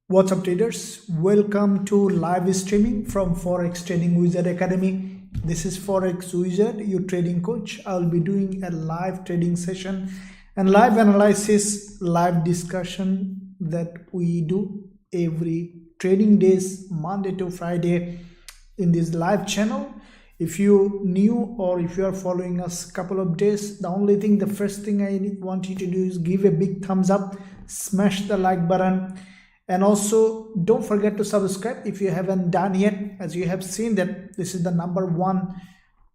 What's up, traders? Welcome to live streaming from Forex Trading Wizard Academy. This is Forex Wizard, your trading coach. I'll be doing a live trading session and live analysis, live discussion that we do every trading days, Monday to Friday, in this live channel. If you new or if you are following us a couple of days, the first thing I want you to do is give a big thumbs up, smash the like button, and also don't forget to subscribe if you haven't done yet. As you have seen that this is the #1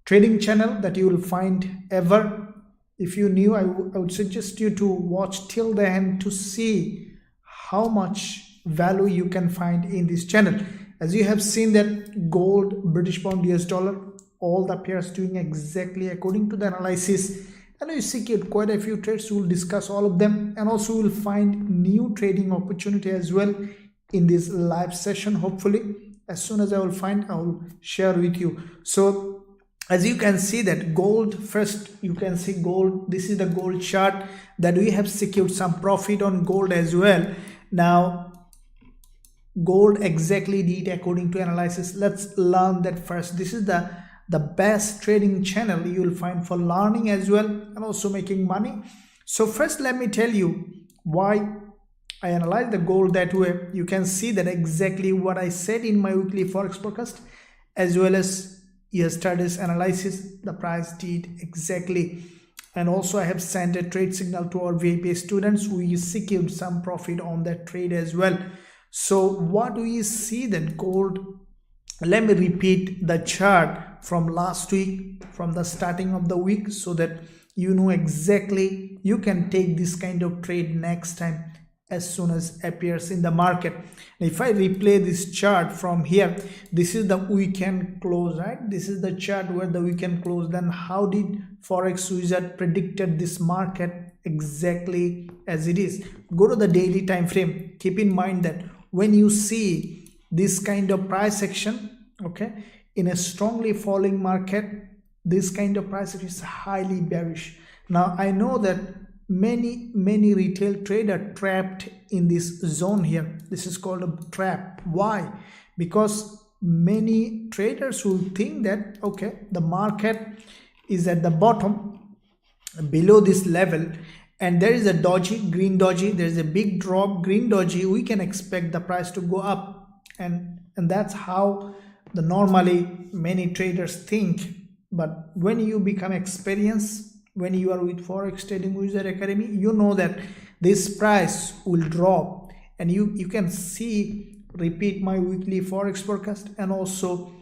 trading channel that you will find ever. If you're new, I would suggest you to watch till the end to see how much value you can find in this channel. As you have seen that gold, British pound, US dollar, all the pairs doing exactly according to the analysis, and we secured quite a few trades. We'll discuss all of them, and also we'll find new trading opportunity as well in this live session. Hopefully, as soon as I will find, I will share with you. So as you can see that gold, first you can see gold. This is the gold chart that we have secured some profit on gold as well. Now gold exactly did according to analysis. Let's learn that first. This is the best trading channel you will find for learning as well and also making money. So first, let me tell you why I analyze the gold that way. You can see that exactly what I said in my weekly forex forecast as well as yesterday's analysis, the price did exactly. And also I have sent a trade signal to our VIP students. We secured some profit on that trade as well. So what do we see that gold? Let me repeat the chart from last week, from the starting of the week, so that you know exactly you can take this kind of trade next time as soon as appears in the market. If I replay this chart from here, this is the weekend close, right? This is the chart where the weekend close. Then how did Forex Wizard predicted this market exactly as it is? Go to the daily time frame. Keep in mind that when you see this kind of price action, okay, in a strongly falling market, this kind of price action is highly bearish. Now I know that many retail traders trapped in this zone here. This is called a trap. Why? Because many traders will think that okay, the market is at the bottom below this level and there is a doji, green doji, there is a big drop, green doji, we can expect the price to go up. And that's how the normally many traders think. But when you become experienced, when you are with Forex Trading Wizard Academy, you know that this price will drop, and you can see, repeat my weekly forex forecast and also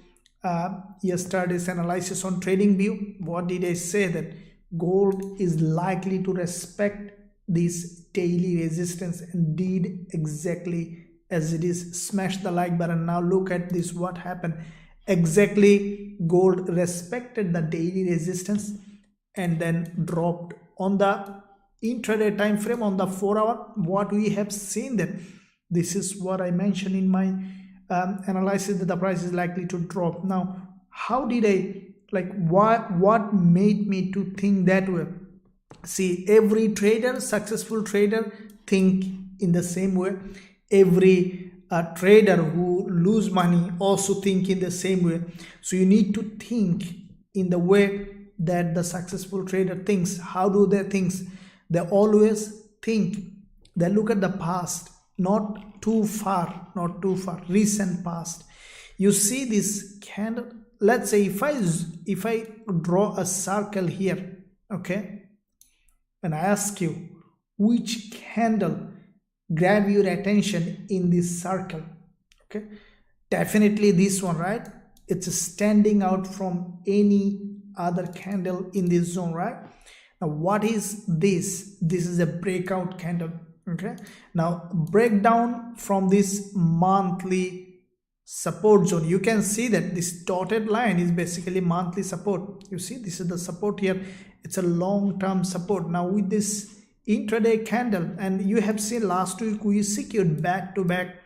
yesterday's analysis on TradingView. What did I say? That gold is likely to respect this daily resistance and did exactly as it is. Smash the like button. Now look at this, what happened exactly. Gold respected the daily resistance and then dropped on the intraday time frame. On the 4-hour, what we have seen, that this is what I mentioned in my analysis, that the price is likely to drop. Now how did I, like, what made me to think that way? See, every trader, successful trader, think in the same way. Every trader who lose money also think in the same way. So you need to think in the way that the successful trader thinks. How do they think? They always think, they look at the past, not too far, recent past. You see this candle. Let's say if I draw a circle here, okay, and I ask you which candle grab your attention in this circle, okay, definitely this one, right? It's standing out from any other candle in this zone, right? Now what is this? This is a breakout candle, okay. Now break down from this monthly support zone. You can see that this dotted line is basically monthly support. You see, this is the support here. It's a long-term support. Now with this intraday candle, and you have seen last week we secured back-to-back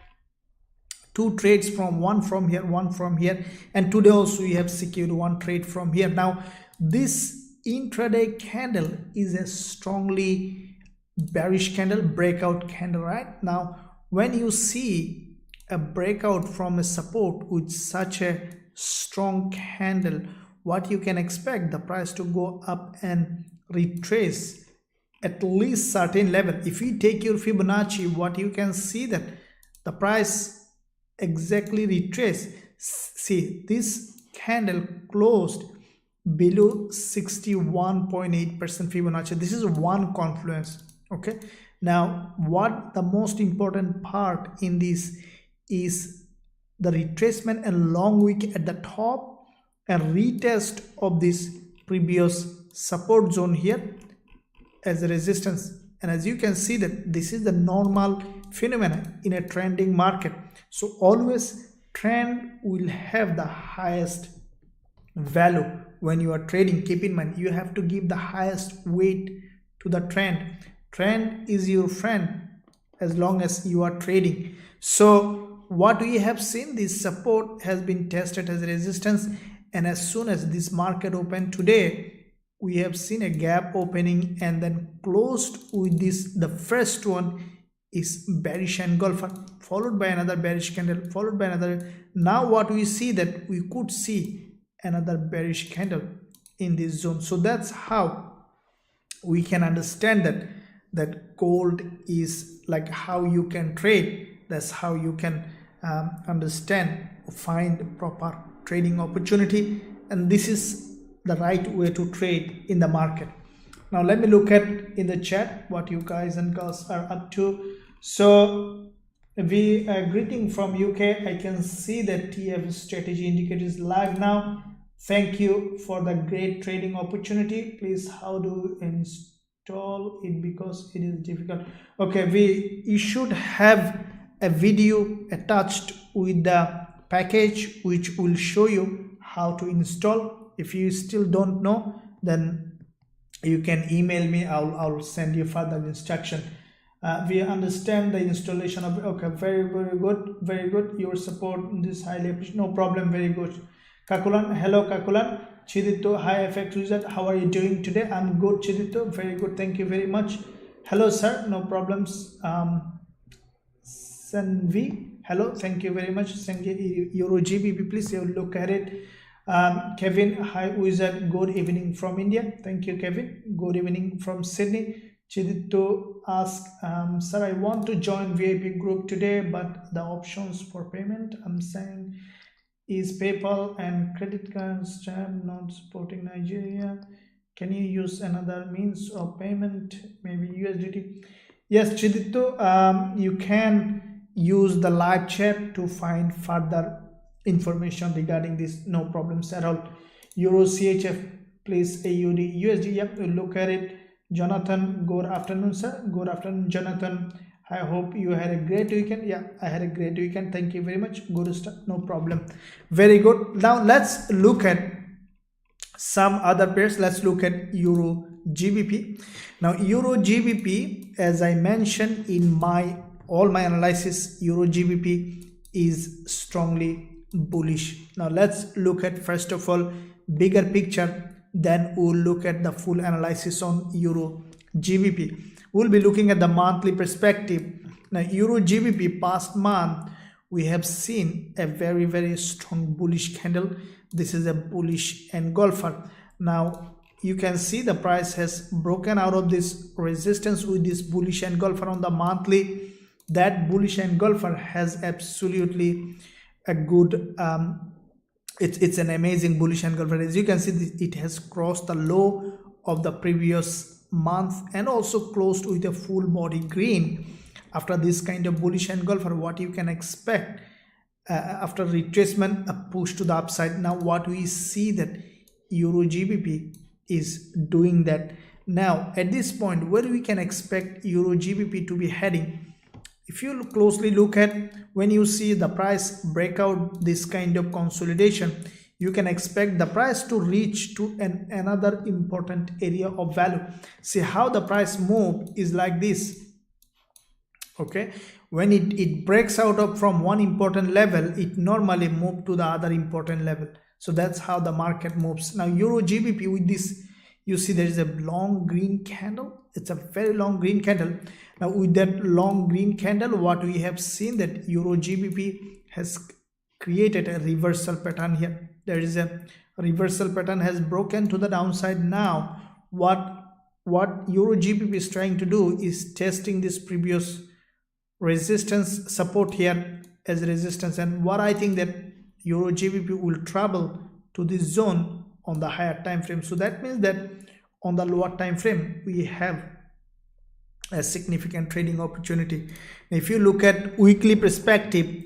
two trades, from one from here, and today also we have secured one trade from here. Now this intraday candle is a strongly bearish candle, breakout candle, right? Now when you see a breakout from a support with such a strong candle, what you can expect the price to go up and retrace at least certain level. If you take your Fibonacci, what you can see that the price exactly retrace. See, this candle closed below 61.8% Fibonacci. This is one confluence. Okay, now what the most important part in this is the retracement and long wick at the top and retest of this previous support zone here as a resistance. And as you can see that this is the normal phenomenon in a trending market. So always trend will have the highest value when you are trading. Keep in mind, you have to give the highest weight to the trend. Trend is your friend as long as you are trading. So what we have seen, this support has been tested as a resistance, and as soon as this market opened today, we have seen a gap opening and then closed with this. The first one is bearish engulfer, followed by another bearish candle, followed by another. Now what we see that we could see another bearish candle in this zone. So that's how we can understand that gold is like how you can trade. That's how you can understand, find proper trading opportunity, and this is the right way to trade in the market. Now let me look at in the chat what you guys and girls are up to. So we are greeting from UK. I can see that TF strategy indicator is live now. Thank you for the great trading opportunity. Please, how do you install it, because it is difficult? Okay, you should have a video attached with the package which will show you how to install. If you still don't know, then you can email me. I'll send you further instruction. We understand the installation of. Okay, very good. Your support in this highly appreciated. No problem. Very good. Kakulan, hello Kakulan. Chidito, hi FX Wizard. How are you doing today? I'm good, Chidito. Very good. Thank you very much. Hello, sir. No problems. Sanvi, hello. Thank you very much. Euro GBP, please you look at it. Kevin, hi Wizard. Good evening from India. Thank you, Kevin. Good evening from Sydney. Chidito ask, sir, I want to join VIP group today, but the options for payment I'm saying is PayPal and credit card stamp not supporting Nigeria. Can you use another means of payment, maybe USDT? Yes, Chidito, you can use the live chat to find further information regarding this. No problems at all. Euro CHF, please AUD USD. Yep, we'll look at it. Jonathan, good afternoon, sir. Good afternoon, Jonathan. I hope you had a great weekend. Yeah, I had a great weekend. Thank you very much. Good stuff. No problem. Very good. Now let's look at some other pairs. Let's look at Euro GBP. Now Euro GBP, as I mentioned in all my analysis, Euro GBP is strongly bullish. Now let's look at first of all bigger picture, then we'll look at the full analysis on Euro GBP. We'll be looking at the monthly perspective. Now Euro GBP past month we have seen a very strong bullish candle. This is a bullish engulfer. Now you can see the price has broken out of this resistance with this bullish engulfer on the monthly. That bullish engulfer has absolutely a good it's an amazing bullish engulfer. As you can see, it has crossed the low of the previous month and also closed with a full body green. After this kind of bullish engulfer, what you can expect after retracement, a push to the upside. Now what we see that Euro GBP is doing that. Now at this point, where we can expect Euro GBP to be heading? If you closely look at, when you see the price break out this kind of consolidation, you can expect the price to reach to another important area of value. See how the price move is like this. Okay, when it breaks out of from one important level, it normally move to the other important level. So that's how the market moves. Now Euro GBP with this, you see there is a long green candle It's a very long green candle. Now with that long green candle, what we have seen that Euro GBP has created a reversal pattern here. There is a reversal pattern has broken to the downside. Now what Euro GBP is trying to do is testing this previous resistance support here as resistance, and what I think that Euro GBP will travel to this zone on the higher time frame. So that means that on the lower time frame we have a significant trading opportunity. If you look at weekly perspective,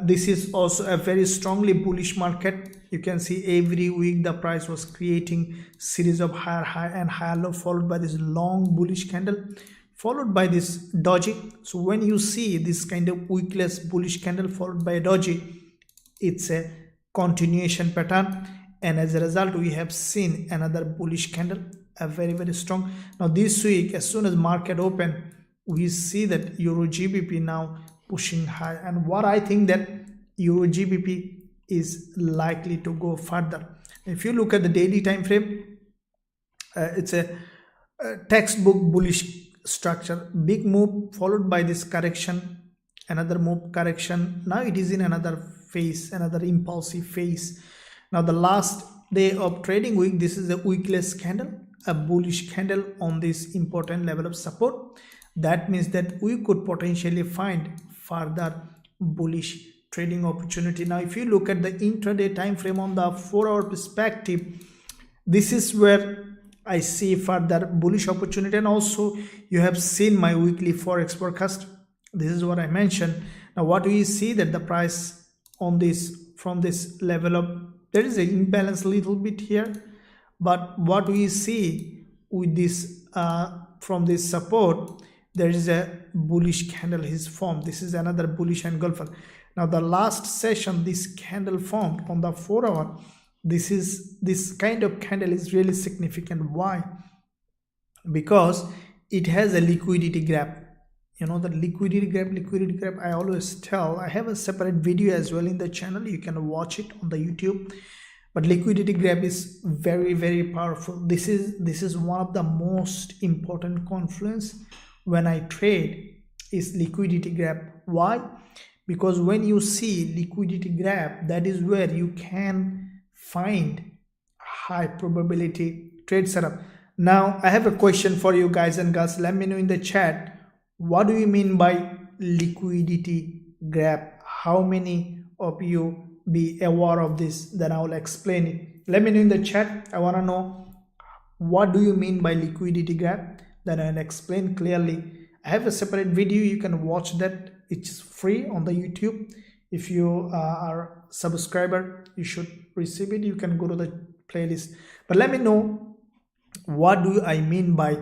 this is also a very strongly bullish market. You can see every week the price was creating series of higher high and higher low, followed by this long bullish candle, followed by this doji. So when you see this kind of weekless bullish candle followed by a doji, it's a continuation pattern, and as a result we have seen another bullish candle, a very strong. Now this week, as soon as market open, we see that Euro GBP now pushing high, and what I think that Euro GBP is likely to go further. If you look at the daily time frame, it's a textbook bullish structure. Big move followed by this correction, another move, correction. Now it is in another phase, another impulsive phase. Now the last day of trading week, this is a weekless candle, a bullish candle on this important level of support. That means that we could potentially find further bullish trading opportunity. Now if you look at the intraday time frame on the 4-hour perspective, this is where I see further bullish opportunity. And also you have seen my weekly forex forecast. This is what I mentioned. Now what we see that the price on this, from this level of, there is an imbalance little bit here, but what we see with this from this support, there is a bullish candle is formed. This is another bullish engulfer. Now the last session this candle formed on the 4-hour, this kind of candle is really significant. Why? Because it has a liquidity gap. You know, the liquidity gap, I always tell, I have a separate video as well in the channel, you can watch it on the YouTube. But liquidity gap is very powerful. This is one of the most important confluence when I trade, is liquidity gap. Why? Because when you see liquidity gap, that is where you can find high probability trade setup. Now I have a question for you guys and girls. Let me know in the chat, what do you mean by liquidity gap? How many of you be aware of this? Then I will explain it. Let me know in the chat. I want to know, what do you mean by liquidity gap? Then I'll explain clearly. I have a separate video, you can watch that. It's free on the YouTube. If you are a subscriber, you should receive it. You can go to the playlist. But let me know, what do I mean by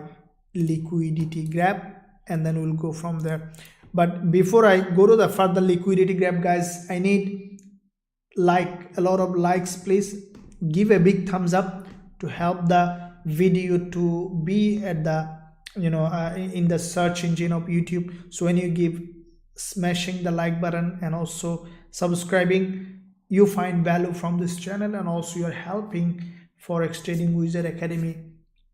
liquidity gap, and then we'll go from there. But before I go to the further liquidity gap, guys, I need a lot of likes. Please give a big thumbs up to help the video to be at the in the search engine of YouTube. So when you give smashing the like button and also subscribing, you find value from this channel, and also you're helping Forex Trading Wizard Academy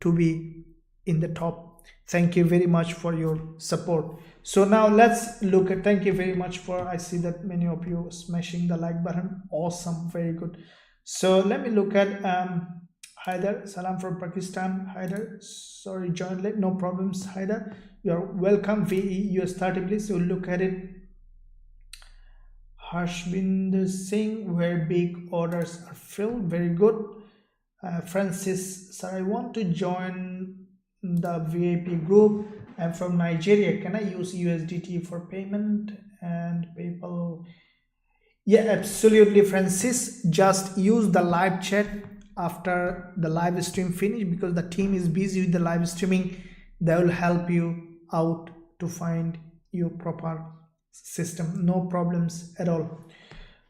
to be in the top. Thank you very much for your support. So now let's look at, thank you very much for, I see that many of you smashing the like button. Awesome, very good. So let me look at Haider, salam from Pakistan. Haider, sorry, join late, no problems. Haider, you're welcome. VE US30, please. We'll look at it. Harshbinder Singh, where big orders are filled, very good. Francis, sir, I want to join the VIP group. I'm from Nigeria. Can I use USDT for payment and PayPal? Yeah, absolutely, Francis. Just use the live chat after the live stream finish, because the team is busy with the live streaming. They will help you out to find your proper system. No problems at all.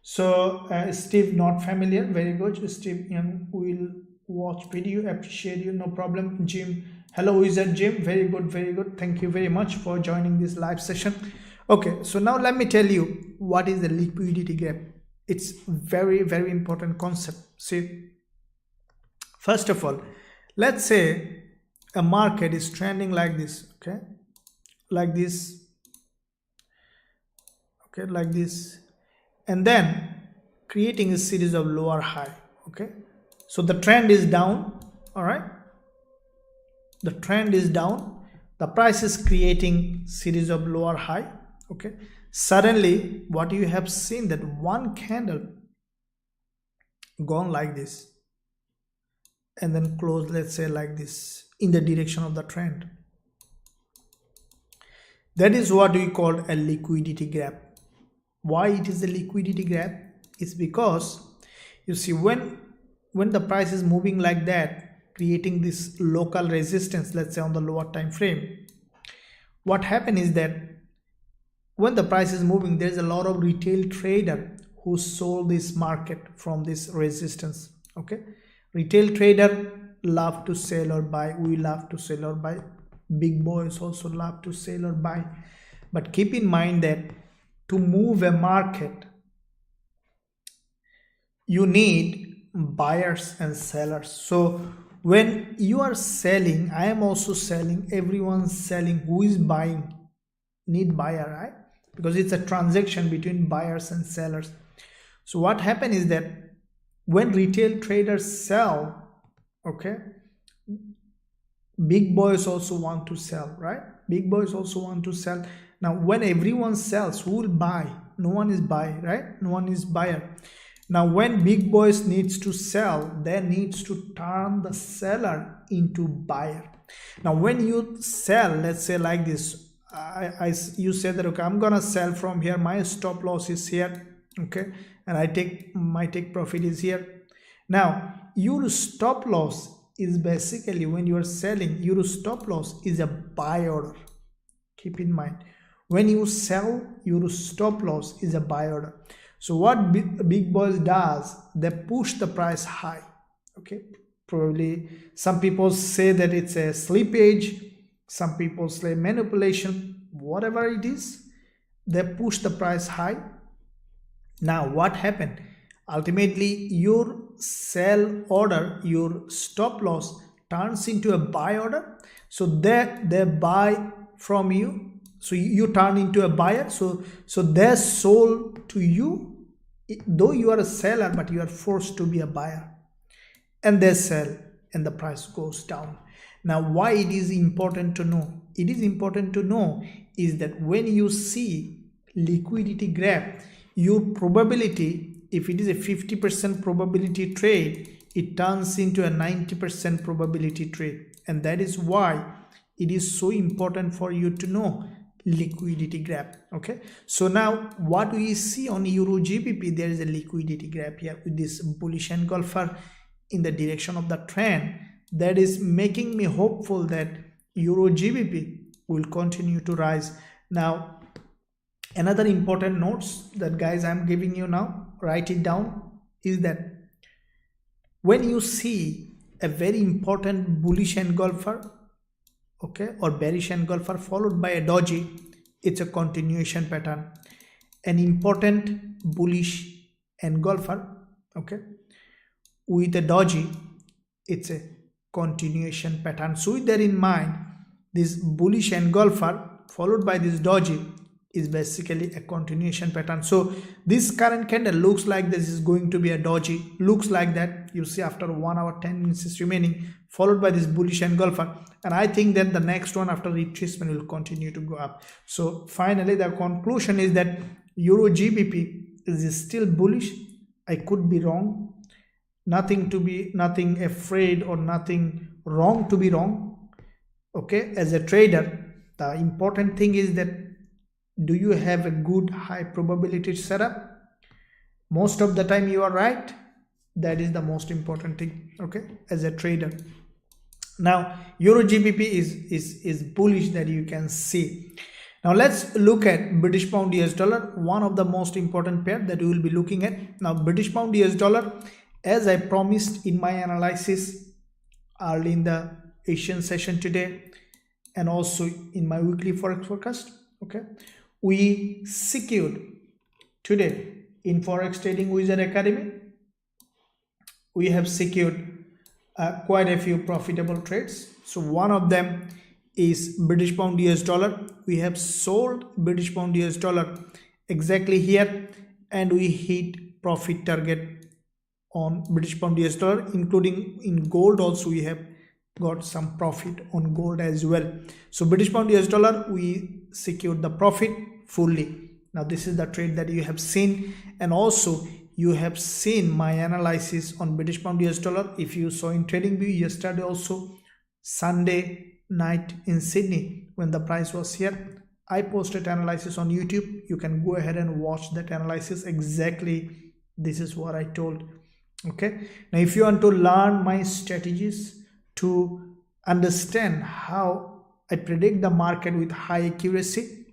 So Steve, not familiar, very good. Steve Young will watch video, appreciate you, no problem. Jim, hello, is that Jim? Very good, very good. Thank you very much for joining this live session. Okay, so now let me tell you what is the liquidity gap. It's very important concept. See, first of all, let's say a market is trending like this, okay, like this, okay, like this, and then creating a series of lower high, okay, so the trend is down, all right, the trend is down, the price is creating series of lower high, okay, suddenly what you have seen that one candle gone like this and then close, let's say like this, in the direction of the trend. That is what we call a liquidity gap. Why it is a liquidity gap? It's because you see when the price is moving like that, creating this local resistance, let's say on the lower time frame, what happens is that when the price is moving, there's a lot of retail trader who sold this market from this resistance, okay, retail trader love to sell or buy, we love to sell or buy, big boys also love to sell or buy, but keep in mind that to move a market you need buyers and sellers. So when you are selling, I am also selling, everyone's selling, who is buying need buyer, right? Because it's a transaction between buyers and sellers. So what happens is that when retail traders sell, okay, big boys also want to sell, right? Big boys also want to sell. Now when everyone sells, who will buy? No one is buy, right? No one is buyer. Now when big boys needs to sell, they needs to turn the seller into buyer. Now when you sell, let's say like this, you say that, okay, I'm gonna sell from here, my stop loss is here, okay, and my take profit is here. Now your stop loss is basically, when you are selling, your stop loss is a buy order. Keep in mind, when you sell, your stop loss is a buy order. So what big boys does, they push the price high, okay, probably some people say that it's a slippage, some people say manipulation, whatever it is, they push the price high. Now what happened? Ultimately your sell order, your stop loss turns into a buy order. So they buy from you, so you turn into a buyer. So they sold to you, though you are a seller, but you are forced to be a buyer, and they sell and the price goes down. Now why it is important to know? It is important to know is that when you see liquidity gap, your probability, if it is a 50% probability trade, it turns into a 90% probability trade. And that is why it is so important for you to know liquidity gap, okay. So now what we see on Euro GBP, there is a liquidity gap here with this bullish engulfer in the direction of the trend. That is making me hopeful that Euro GBP will continue to rise. Now another important notes that guys I'm giving you now, write it down, is that when you see a very important bullish engulfer, okay, or bearish engulfer followed by a doji, it's a continuation pattern. An important bullish engulfer, okay, with a doji, it's a continuation pattern. So with that in mind, this bullish engulfer followed by this doji is basically a continuation pattern. So this current candle looks like this is going to be a doji, looks like that. You see after 1 hour 10 minutes is remaining, followed by this bullish engulfer, and I think that the next one after retracement will continue to go up. So finally the conclusion is that Euro GBP is still bullish. I could be wrong, nothing afraid or nothing wrong to be wrong, okay. As a trader, the important thing is that do you have a good high probability setup? Most of the time you are right. That is the most important thing, okay, as a trader. Now Euro GBP is bullish, that you can see. Now let's look at British Pound US Dollar, one of the most important pair that we will be looking at. Now British Pound US Dollar, as I promised in my analysis early in the Asian session today and also in my weekly forex forecast, okay, we secured today in Forex Trading Wizard Academy, we have secured quite a few profitable trades. So one of them is British pound US dollar. We have sold British pound US dollar exactly here, and we hit profit target on British pound US dollar, including in gold also. We have got some profit on gold as well. So British pound US dollar, we secured the profit fully. Now this is the trade that you have seen, and also you have seen my analysis on British pound US dollar. If you saw in TradingView yesterday also, Sunday night in Sydney when the price was here, I posted analysis on YouTube. You can go ahead and watch that analysis. Exactly this is what I told. Okay, now if you want to learn my strategies to understand how I predict the market with high accuracy,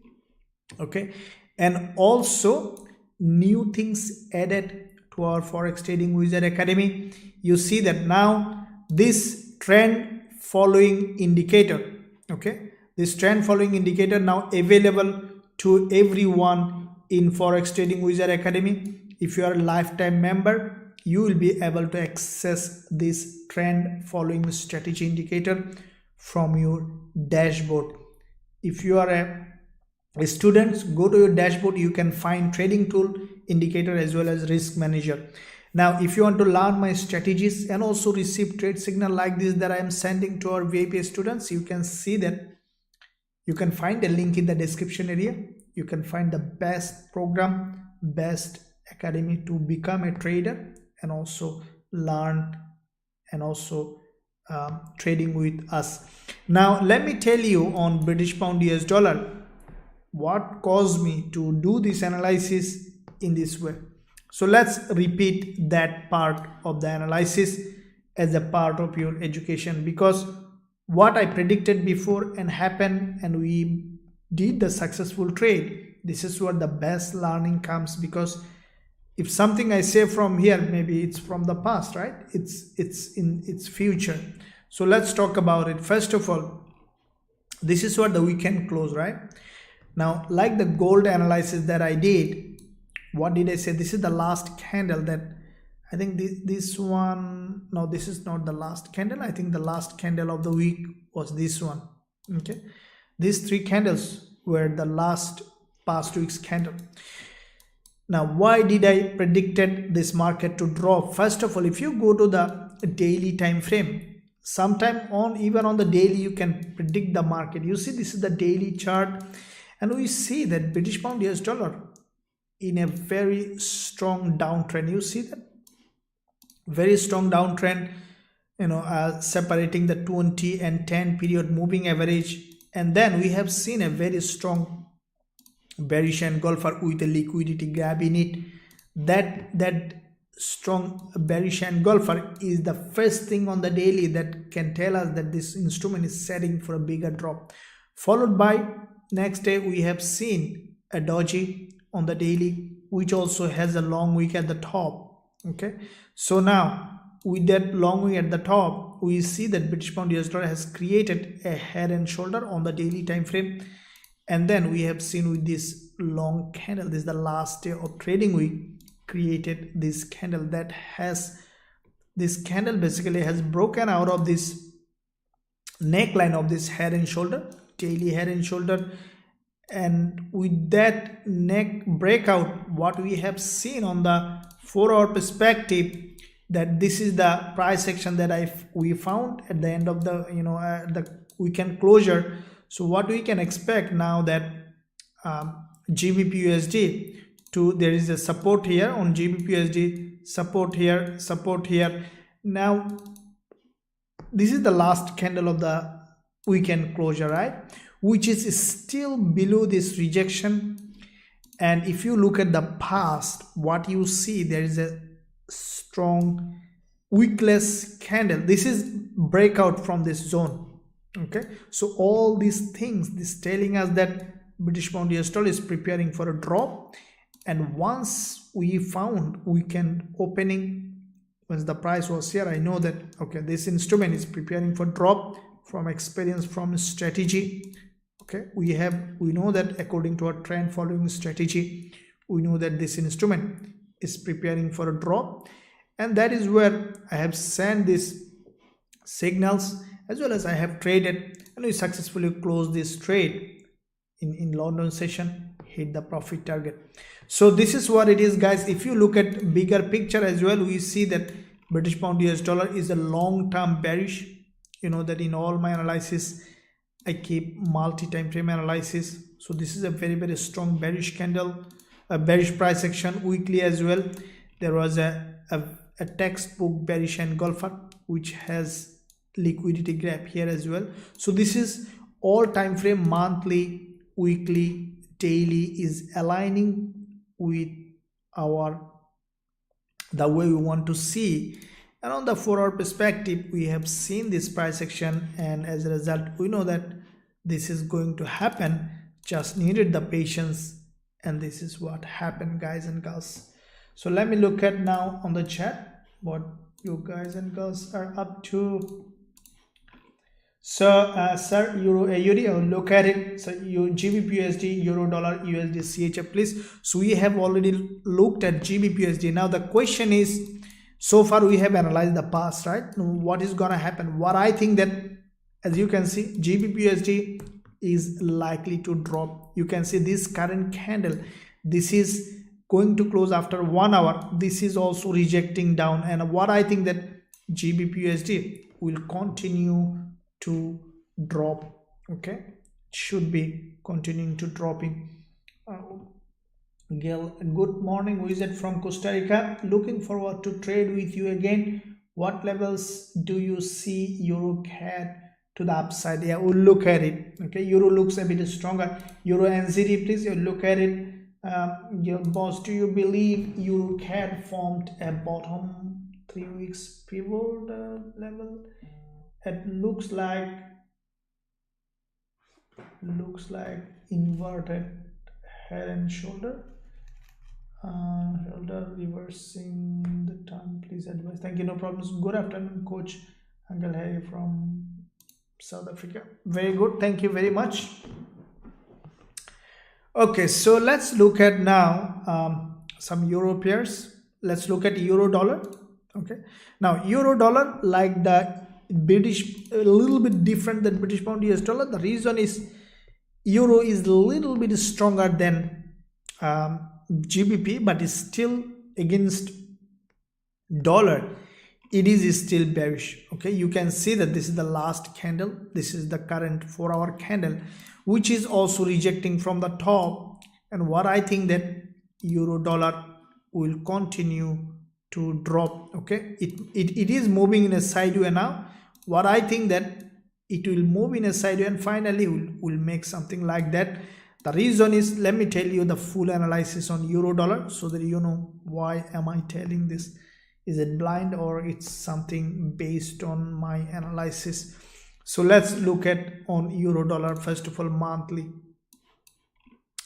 okay, and also new things added to our Forex Trading Wizard Academy, you see that now this trend following indicator, okay, this trend following indicator now available to everyone in Forex Trading Wizard Academy. If you are a lifetime member, you will be able to access this trend following strategy indicator from your dashboard. If you are a student, go to your dashboard. You can find trading tool, indicator, as well as risk manager. Now if you want to learn my strategies and also receive trade signal like this that I am sending to our VIP students, you can see that you can find a link in the description area. You can find the best program, best academy to become a trader and also learn and also trading with us. Now let me tell you on British pound US dollar what caused me to do this analysis in this way. So let's repeat that part of the analysis as a part of your education, because what I predicted before and happened and we did the successful trade, this is where the best learning comes. Because if something I say from here, maybe it's from the past, right? It's in its future. So let's talk about it. First of all, this is what the weekend close, right? Now, like the gold analysis that I did, what did I say? This is the last candle that I think this one, no, this is not the last candle. I think the last candle of the week was this one. Okay, these three candles were the last past week's candle. Now, why did I predicted this market to drop? First of all, if you go to the daily time frame, sometime on even on the daily you can predict the market. You see, this is the daily chart, and we see that British pound US dollar in a very strong downtrend. You see that very strong downtrend, separating the 20 and 10 period moving average, and then we have seen a very strong bearish engulfer with a liquidity grab in it. That strong bearish engulfer is the first thing on the daily that can tell us that this instrument is setting for a bigger drop. Followed by next day we have seen a doji on the daily, which also has a long wick at the top. Okay, so now with that long wick at the top, we see that British pound US dollar has created a head and shoulder on the daily time frame, and then we have seen with this long candle, this is the last day of trading week, created this candle that has, this candle basically has broken out of this neckline of this head and shoulder, daily head and shoulder. And with that neck breakout, what we have seen on the 4-hour perspective, that this is the price action that we found at the end of the the weekend closure. So what we can expect now that GBP USD there is a support here on GBP USD, support here. Now this is the last candle of the weekend closure, right, which is still below this rejection. And if you look at the past, what you see, there is a strong wickless candle. This is breakout from this zone. Okay, so all these things, this telling us that British pound US dollar is preparing for a drop. And once we found weekend opening, once the price was here, I know that okay, this instrument is preparing for drop from experience, from strategy. Okay, we know that according to our trend following strategy, we know that this instrument is preparing for a drop, and that is where I have sent this signals, as well as I have traded, and we successfully closed this trade in London session, hit the profit target. So this is what it is, guys. If you look at bigger picture as well, we see that British pound US dollar is a long-term bearish. You know that in all my analysis I keep multi-time frame analysis. So this is a very strong bearish candle, a bearish price action. Weekly as well, there was a textbook bearish engulfer which has liquidity gap here as well. So this is all time frame, monthly, weekly, daily is aligning with the way we want to see. And on the 4-hour perspective, we have seen this price action, and as a result we know that this is going to happen, just needed the patience, and this is what happened, guys and girls. So let me look at now on the chat what you guys and girls are up to. So sir, euro AUD, I'll look at it. So GBP USD, euro dollar, USD CHF, please. So we have already looked at GBP USD. Now the question is, so far we have analyzed the past, right? What is gonna happen? What I think that, as you can see, GBP USD is likely to drop. You can see this current candle, this is going to close after 1 hour. This is also rejecting down, and what I think that GBP USD will continue to drop. Okay, should be continuing to dropping. Gail, good morning, Wizard from Costa Rica. Looking forward to trade with you again. What levels do you see euro CAD to the upside? Yeah, we'll look at it. Okay, euro looks a bit stronger. Euro NCD, please, you look at it. Your boss, do you believe euro CAD formed a bottom 3 weeks pivot level? It looks like inverted head and shoulder. Shoulder reversing the time, please advise. Thank you, no problems. Good afternoon, coach Uncle Harry from South Africa. Very good, thank you very much. Okay, so let's look at now some euro pairs. Let's look at euro dollar. Okay, now euro dollar, like the British, a little bit different than British pound US dollar. The reason is euro is a little bit stronger than GBP, but is still against dollar, it is still bearish. Okay, you can see that this is the last candle, this is the current 4-hour candle, which is also rejecting from the top. And what I think that euro dollar will continue to drop. Okay, it is moving in a sideway now. What I think that it will move in a sideway and finally will make something like that. The reason is, let me tell you the full analysis on euro dollar so that you know why am I telling this. Is it blind or it's something based on my analysis? So let's look at on euro dollar first of all monthly.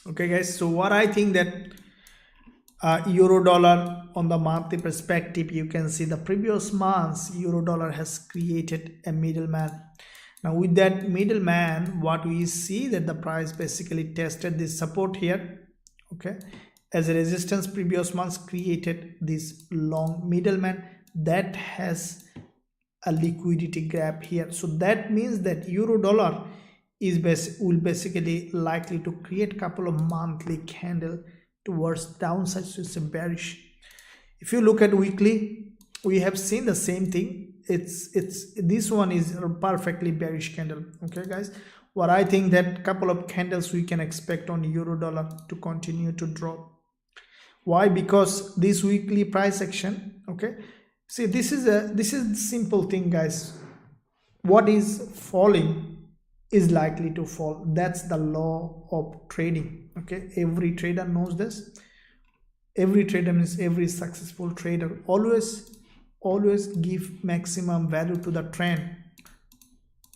Okay guys, so what I think that euro dollar on the monthly perspective, you can see the previous months euro dollar has created a middleman. Now with that middleman, what we see that the price basically tested this support here. Okay, as a resistance, previous months created this long middleman that has a liquidity gap here. So that means that euro dollar will basically likely to create couple of monthly candle towards downside, so it's a bearish. If you look at weekly, we have seen the same thing. It's this one is a perfectly bearish candle. Okay guys, what I think that couple of candles we can expect on euro dollar to continue to drop. Why? Because this weekly price action, okay, see, this is simple thing guys. What is falling is likely to fall. That's the law of trading. Okay, every trader knows this. Every trader means every successful trader always give maximum value to the trend.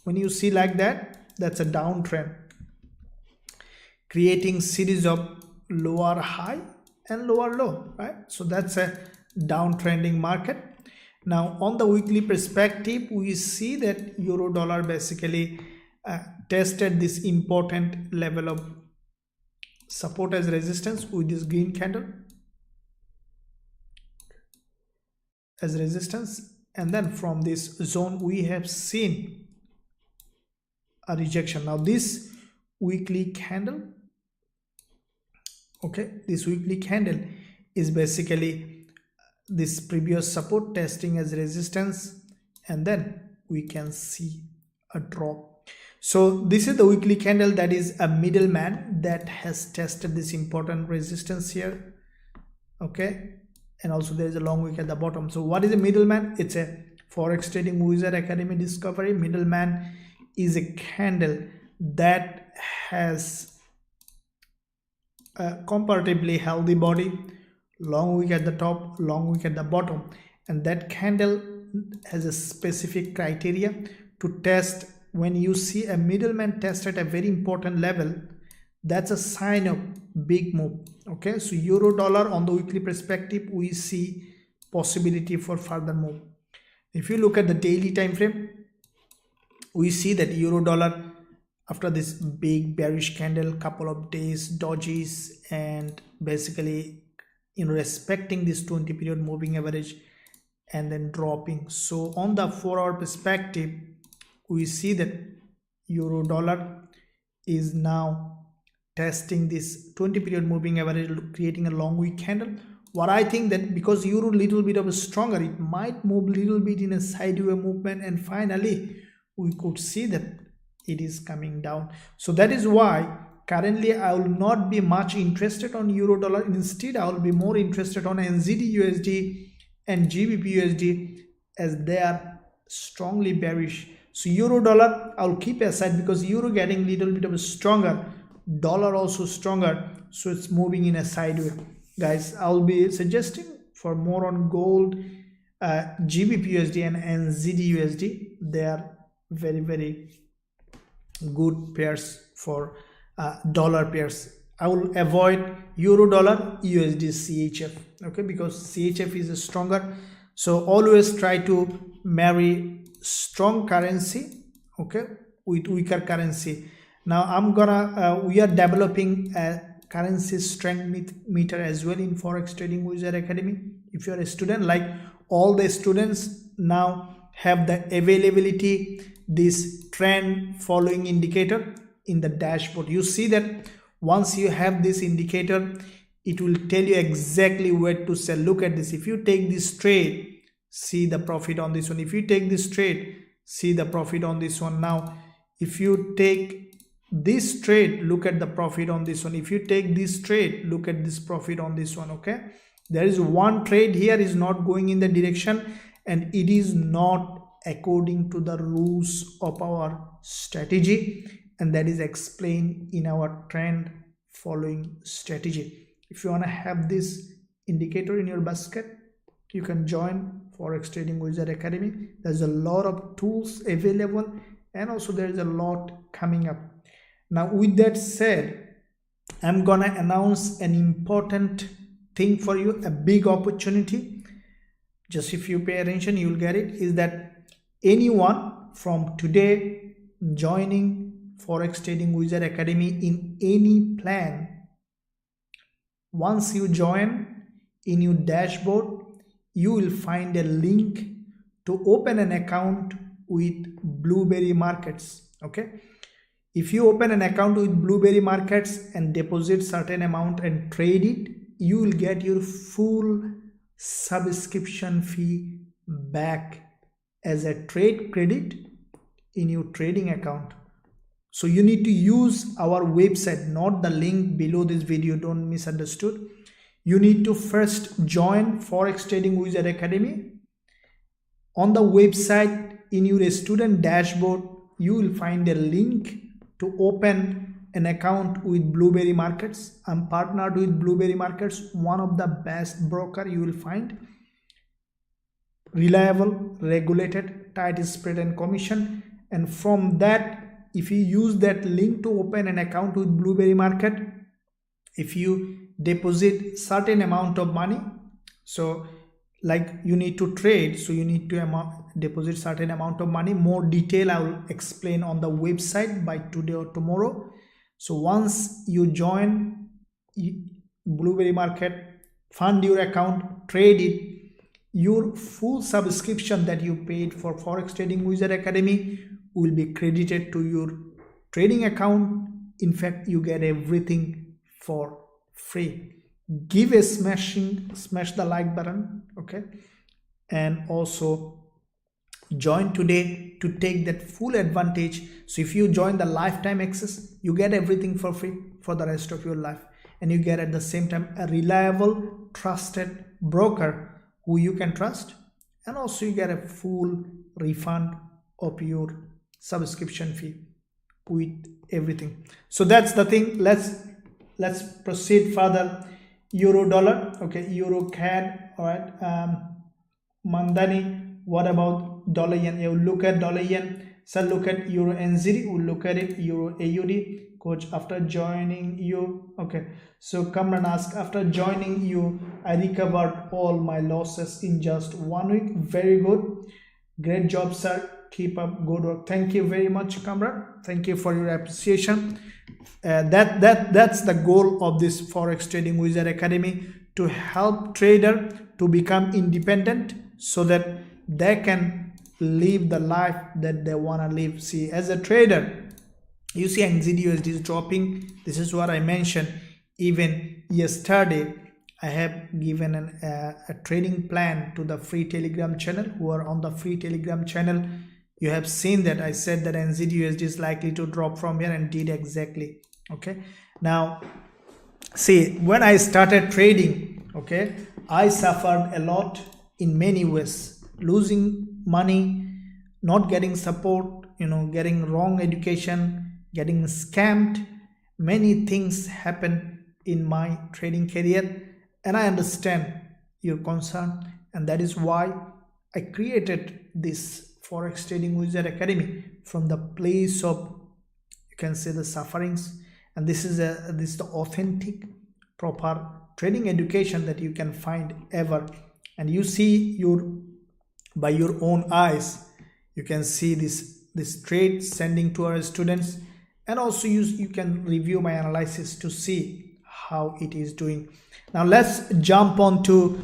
When you see like that, that's a downtrend, creating series of lower high and lower low, right? So that's a downtrending market. Now on the weekly perspective, we see that euro dollar basically tested this important level of support as resistance with this green candle as resistance, and then from this zone we have seen a rejection. Now this weekly candle, okay, this weekly candle is basically this previous support testing as resistance, and then we can see a drop. So this is the weekly candle that is a middleman that has tested this important resistance here, okay, and also there is a long wick at the bottom. So what is a middleman? It's a Forex Trading Wizard Academy discovery. Middleman is a candle that has a comparatively healthy body, long wick at the top, long wick at the bottom, and that candle has a specific criteria to test. When you see a middleman test at a very important level, that's a sign of big move. Okay, so euro dollar on the weekly perspective, we see possibility for further move. If you look at the daily time frame, we see that euro dollar after this big bearish candle, couple of days dodges, and basically respecting this 20 period moving average and then dropping. So on the 4-hour perspective, we see that euro dollar is now testing this 20 period moving average, creating a long wick candle. What I think that because euro little bit of a stronger, it might move little bit in a sideways movement, and finally we could see that it is coming down. So that is why currently I will not be much interested on euro dollar. Instead, I will be more interested on NCD USD and GBP USD, as they are strongly bearish. So euro dollar I'll keep aside because euro getting little bit of a stronger, dollar also stronger, so it's moving in a sideways. Guys, I'll be suggesting for more on gold, GBP USD and NCD USD. They are very good pairs for dollar pairs. I will avoid euro dollar, USD, CHF, okay, because CHF is stronger. So always try to marry strong currency, okay, with weaker currency. Now I'm gonna we are developing a currency strength meter as well in Forex Trading Wizard Academy. If you're a student, like all the students now have the availability, this trend following indicator in the dashboard. You see that once you have this indicator, it will tell you exactly where to sell. Look at this. If you take this trade, see the profit on this one. If you take this trade, see the profit on this one. Now if you take this trade, look at the profit on this one. If you take this trade, look at this profit on this one. Okay, there is one trade here is not going in the direction, and it is not according to the rules of our strategy, and that is explained in our trend following strategy. If you want to have this indicator in your basket, you can join Forex Trading Wizard Academy. There's a lot of tools available, and also there is a lot coming up. Now with that said, I'm gonna announce an important thing for you, a big opportunity. Just if you pay attention, you'll get it. Is that anyone from today joining Forex Trading Wizard Academy in any plan, once you join, in your dashboard you will find a link to open an account with Blueberry Markets. Okay, if you open an account with Blueberry Markets and deposit certain amount and trade it, you will get your full subscription fee back as a trade credit in your trading account. So you need to use our website, not the link below this video, don't misunderstood. You need to first join Forex Trading Wizard Academy. On the website, in your student dashboard, you will find a link to open an account with Blueberry Markets. I'm partnered with Blueberry Markets, one of the best broker you will find. Reliable, regulated, tight spread and commission. And from that, if you use that link to open an account with Blueberry Market, if you deposit certain amount of money, so like you need to trade, so you need to deposit certain amount of money. More detail I will explain on the website by today or tomorrow. So once you join Blueberry Market, fund your account, trade it, your full subscription that you paid for Forex Trading Wizard Academy will be credited to your trading account. In fact, you get everything for free. Give a smash the like button, okay, and also join today to take that full advantage. So if you join the lifetime access, you get everything for free for the rest of your life, and you get at the same time a reliable, trusted broker who you can trust, and also you get a full refund of your subscription fee with everything. So that's the thing. Let's proceed further. Euro dollar, okay, euro CAD, all right, mandani. What about dollar yen? You look at dollar yen. So look at euro NCD. We'll look at it. Euro AUD. Coach, after joining you, okay, so come and ask, after joining you, I recovered all my losses in just 1 week. Very good, great job, sir. Keep up good work. Thank you very much, Kamran. Thank you for your appreciation. That's the goal of this Forex Trading Wizard Academy, to help trader to become independent so that they can live the life that they want to live. See, as a trader, you see NCD USD is dropping. This is what I mentioned. Even yesterday, I have given a trading plan to the free Telegram channel. Who are on the free Telegram channel, you have seen that I said that NCD USD is likely to drop from here, and did exactly. Okay, now see, when I started trading, okay, I suffered a lot in many ways, losing money, not getting support, getting wrong education, getting scammed. Many things happen in my trading career, and I understand your concern, and that is why I created this Forex Trading Wizard Academy from the place of, you can say, the sufferings. And this is the authentic, proper trading education that you can find ever. And you see by your own eyes, you can see this trade sending to our students, and also you can review my analysis to see how it is doing. Now let's jump on to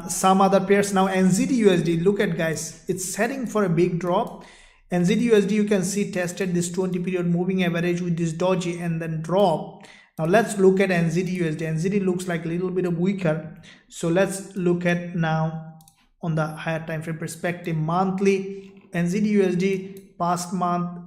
some other pairs. Now NCD USD, look at, guys, it's heading for a big drop. NCD USD, you can see, tested this 20 period moving average with this doji and then drop. Now let's look at NCD USD. NCD looks like a little bit of weaker, so let's look at now on the higher time frame perspective. Monthly NCD USD, past month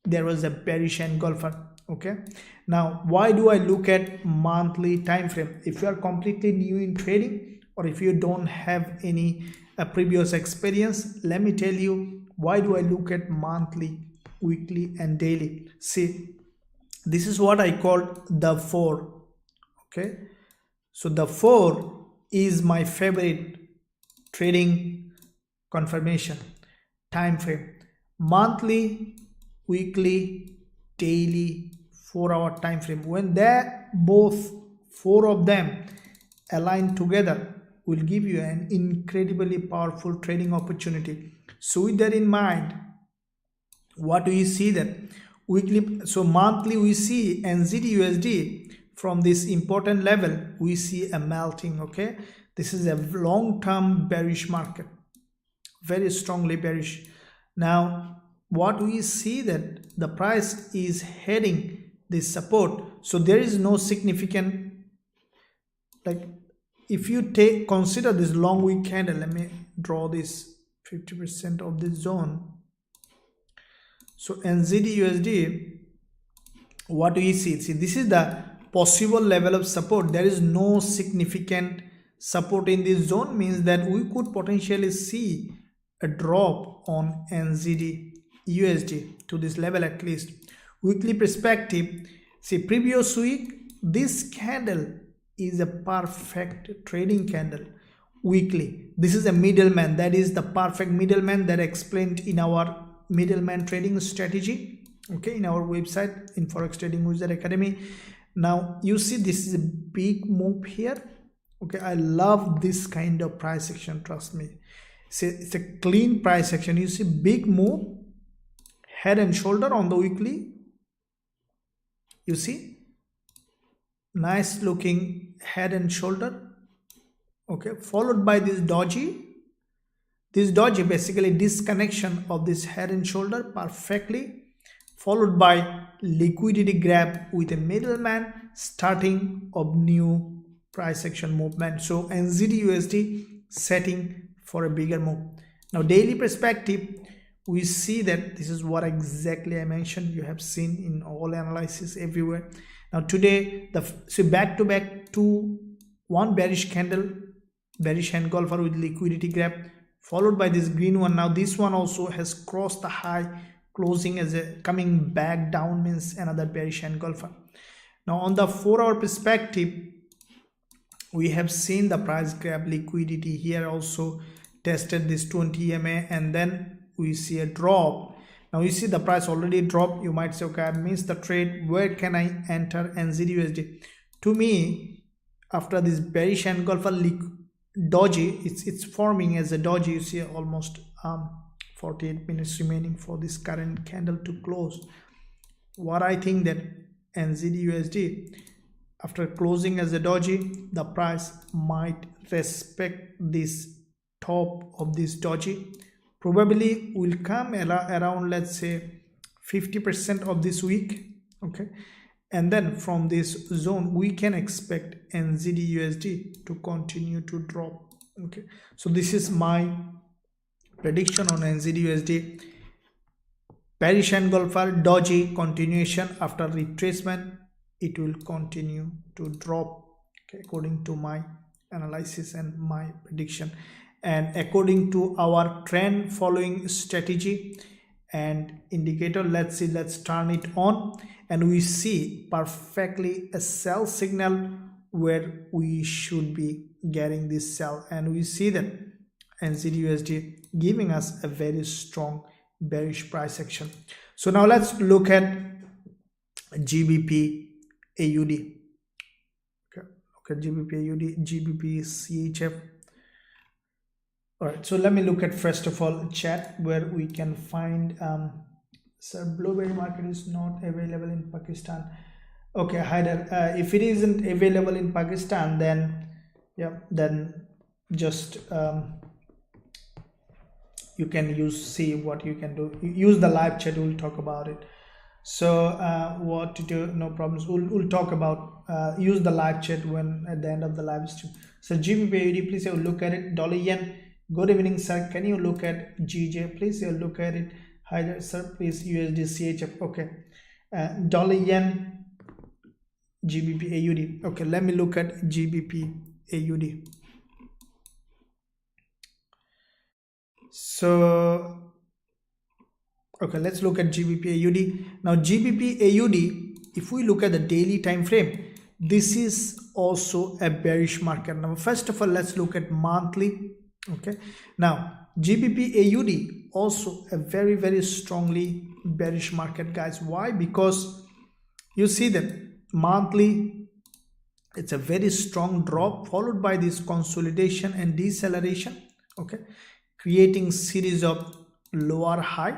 there was a bearish engulfer. Okay, now why do I look at monthly time frame? If you are completely new in trading, or if you don't have any previous experience, let me tell you why do I look at monthly, weekly and daily. See, this is what I call the 4. Okay, so the 4 is my favorite trading confirmation time frame. Monthly, weekly, daily, 4-hour time frame. When they both 4 of them align together, will give you an incredibly powerful trading opportunity. So with that in mind, what do you see that weekly? So monthly, we see NCD USD from this important level, we see a melting. Okay, this is a long-term bearish market, very strongly bearish. Now what we see that the price is heading this support, so there is no significant, like, if you consider this long wick candle, let me draw this 50% of this zone. So NCD USD, what do you see? See, this is the possible level of support. There is no significant support in this zone, means that we could potentially see a drop on NCD USD to this level at least. Weekly perspective, see, previous week this candle is a perfect trading candle. Weekly, this is a middleman, that is the perfect middleman that explained in our middleman trading strategy, okay, in our website, in Forex Trading Wizard Academy. Now you see this is a big move here. Okay, I love this kind of price action, trust me. See, it's a clean price action. You see big move, head and shoulder on the weekly. You see nice looking head and shoulder, okay, followed by this doji. This doji basically disconnection of this head and shoulder perfectly, followed by liquidity grab with a middleman, starting of new price action movement. So NCD USD setting for a bigger move. Now daily perspective, we see that this is what exactly I mentioned. You have seen in all analysis everywhere. Now today, so back to back one bearish candle, bearish engulfer with liquidity grab, followed by this green one. Now this one also has crossed the high, closing as a coming back down, means another bearish engulfer. Now on the 4-hour perspective, we have seen the price grab liquidity here, also tested this 20 EMA, and then we see a drop. Now you see the price already dropped. You might say, okay, I missed the trade, where can I enter NCD USD? To me, after this bearish engulfer doji, it's forming as a doji. You see almost 48 minutes remaining for this current candle to close. What I think that NCD USD, after closing as a doji, the price might respect this top of this doji, probably will come around, let's say 50% of this week, okay, and then from this zone we can expect NCD USD to continue to drop. Okay, so this is my prediction on NCD USD. Bearish engulfer doji continuation, after retracement it will continue to drop, okay, according to my analysis and my prediction, and according to our trend following strategy and indicator. Let's see, let's turn it on, and we see perfectly a sell signal where we should be getting this sell, and we see that NCD USD giving us a very strong bearish price action. So now let's look at GBP AUD. Okay, GBP AUD, GBP CHF. All right, so let me look at first of all chat where we can find sir, blueberry market is not available in Pakistan. Okay, Haider, if it isn't available in Pakistan, then yeah, then just you can see what you can do. Use the live chat, we'll talk about it. So what to do, no problems, we'll talk about use the live chat when at the end of the live stream. So GBP AUD, please have a look at it. Dollar yen, good evening sir, can you look at GJ, please have a look at it. Hi there sir, please USD CHF. Okay, dollar yen, GBP AUD. Okay, let me look at GBP AUD. So okay, let's look at GBP AUD. Now GBP AUD, if we look at the daily time frame, this is also a bearish market. Now first of all, let's look at monthly. Okay, now GBP AUD also a very strongly bearish market, guys. Why? Because you see that monthly it's a very strong drop followed by this consolidation and deceleration, okay, creating series of lower high.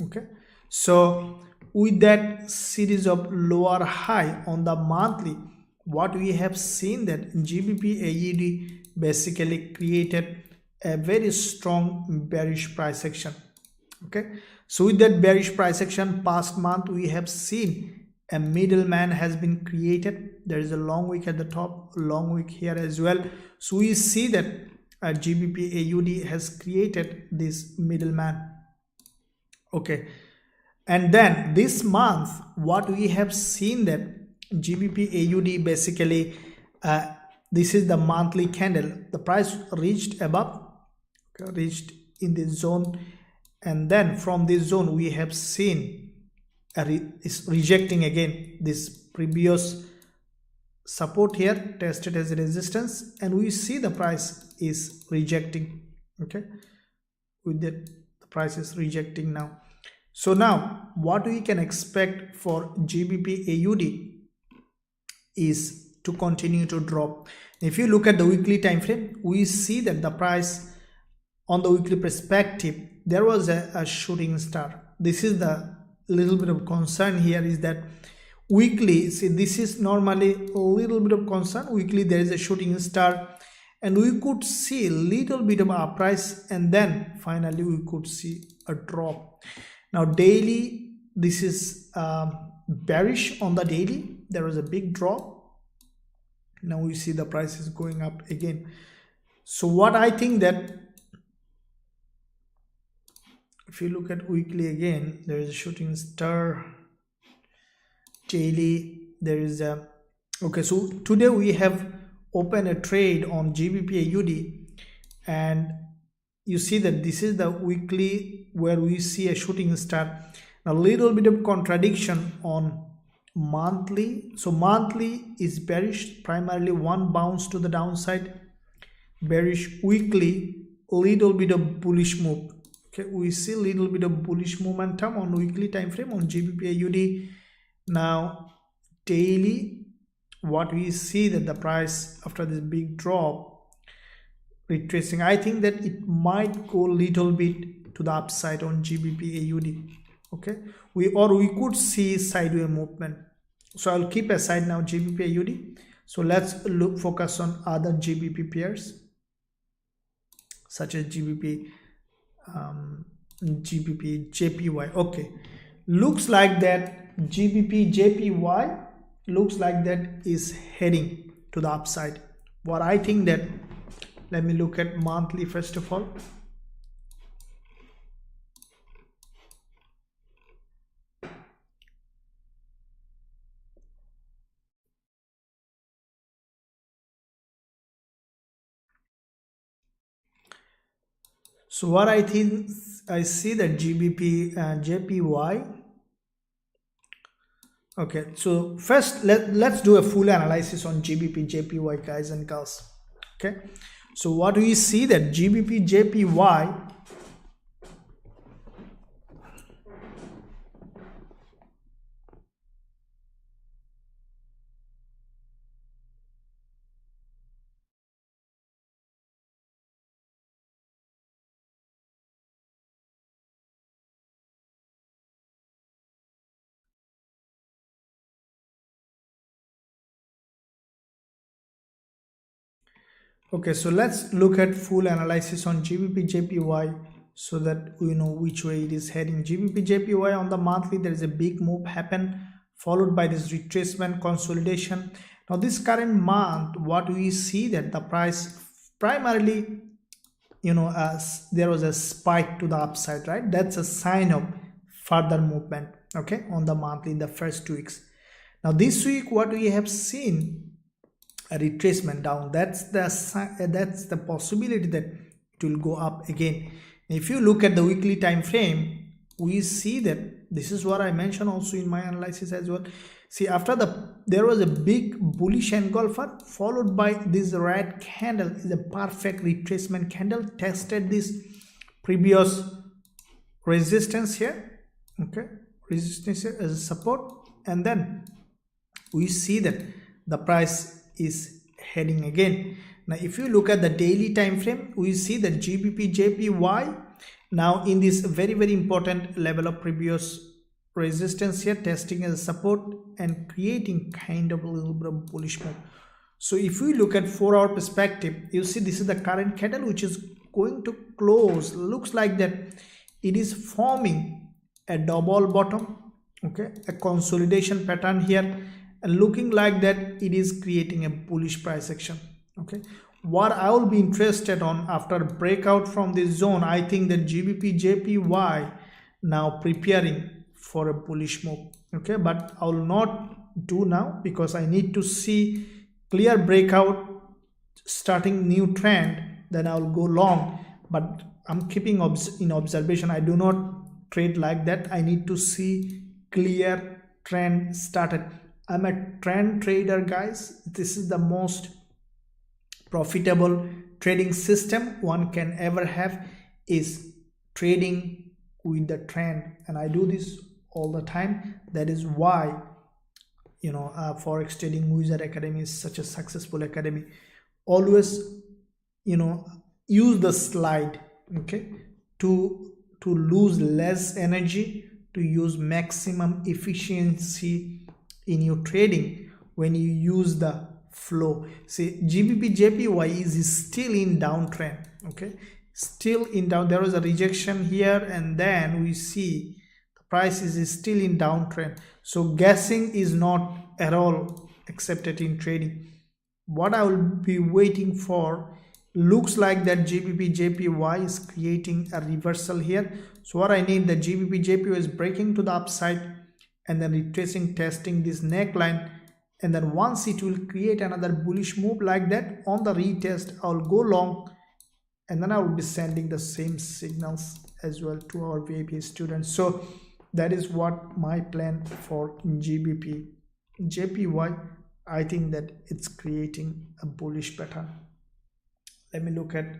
Okay, so with that series of lower high on the monthly, what we have seen that GBP AUD basically created a very strong bearish price action. Okay, so with that bearish price action past month, we have seen a middleman has been created. There is a long wick at the top, long wick here as well. So we see that GBP AUD has created this middleman. Okay, and then this month what we have seen that GBP AUD basically this is the monthly candle, the price reached above, okay, reached in this zone, and then from this zone we have seen is rejecting again this previous support here, tested as a resistance, and we see the price is rejecting. Okay, with that the price is rejecting now. So now what we can expect for GBP AUD is to continue to drop. If you look at the weekly time frame, we see that the price on the weekly perspective, there was a shooting star. This is the little bit of concern here, is that weekly, see, this is normally a little bit of concern. Weekly there is a shooting star, and we could see a little bit of uprise, and then finally we could see a drop. Now daily, this is bearish. On the daily there was a big drop. Now we see the price is going up again. So what I think that if you look at weekly again, there is a shooting star. Daily there is a okay. So today we have opened a trade on GBP USD, and you see that this is the weekly where we see a shooting star. A little bit of contradiction on monthly. So monthly is bearish, primarily one bounce to the downside, bearish. Weekly, little bit of bullish move. Okay, we see a little bit of bullish momentum on weekly time frame on GBP USD. Now daily, what we see that the price after this big drop retracing, I think that it might go little bit to the upside on GBP USD. Okay, we could see sideways movement. So I'll keep aside now GBP USD. So let's focus on other GBP pairs such as GBP JPY. Okay, looks like that GBP JPY looks like that is heading to the upside. What I think that, let me look at monthly first of all. So what I think, I see that GBP JPY. Okay, so first let's do a full analysis on GBP JPY, guys and girls. Okay, so what we see that GBP JPY okay, so let's look at full analysis on GBP JPY so that we know which way it is heading. GBP JPY on the monthly, there is a big move happen followed by this retracement consolidation. Now this current month, what we see that the price primarily, as there was a spike to the upside, right? That's a sign of further movement, okay, on the monthly in the first 2 weeks. Now this week, what we have seen, a retracement down. That's the possibility that it will go up again. If you look at the weekly time frame, we see that this is what I mentioned also in my analysis as well. See, after there was a big bullish engulfer followed by this red candle is a perfect retracement candle, tested this previous resistance here, okay, resistance here as a support, and then we see that the price is heading again. Now if you look at the daily time frame, we see that GBP JPY now in this very important level of previous resistance here, testing as a support and creating kind of a little bit of bullish move. So if we look at 4-hour perspective, you see this is the current candle which is going to close. Looks like that it is forming a double bottom, okay, a consolidation pattern here, and looking like that it is creating a bullish price action. Okay, what I will be interested on after breakout from this zone, I think that GBP JPY now preparing for a bullish move. Okay, but I will not do now because I need to see clear breakout starting new trend, then I will go long. But I'm keeping in observation. I do not trade like that. I need to see clear trend started. I'm a trend trader, guys. This is the most profitable trading system one can ever have, is trading with the trend, and I do this all the time. That is why Forex Trading Wizard Academy is such a successful academy. Always use the slide, okay, to lose less energy, to use maximum efficiency in your trading when you use the flow. See, GBP is still in downtrend. Okay, still in down. There was a rejection here, and then we see the price is still in downtrend. So guessing is not at all accepted in trading. What I will be waiting for, looks like that GBP is creating a reversal here. So what I need, the GBP is breaking to the upside and then retracing, testing this neckline, and then once it will create another bullish move like that, on the retest I'll go long, and then I will be sending the same signals as well to our VIP students. So that is what my plan for GBP JPY. I think that it's creating a bullish pattern. Let me look at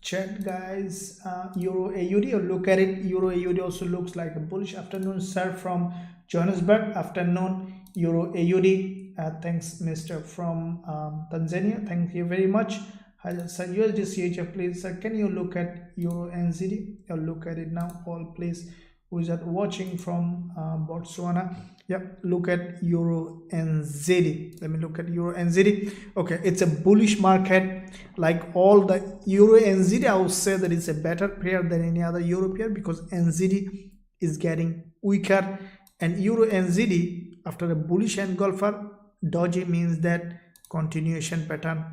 chat, guys. Euro AUD, look at it. Euro AUD also looks like a bullish. Afternoon, sir, from Johannesburg. Afternoon, Euro AUD. Thanks, Mr. from Tanzania. Thank you very much. Sir, USD CHF, please. Sir, can you look at Euro NCD? I'll look at it now. All please. Who is that watching from Botswana? Yep, look at Euro NZD. Let me look at Euro NZD. Okay, it's a bullish market. Like all the Euro NZD, I would say that it's a better pair than any other Euro pair because NZD is getting weaker, and Euro NZD after a bullish engulfer, doji means that continuation pattern,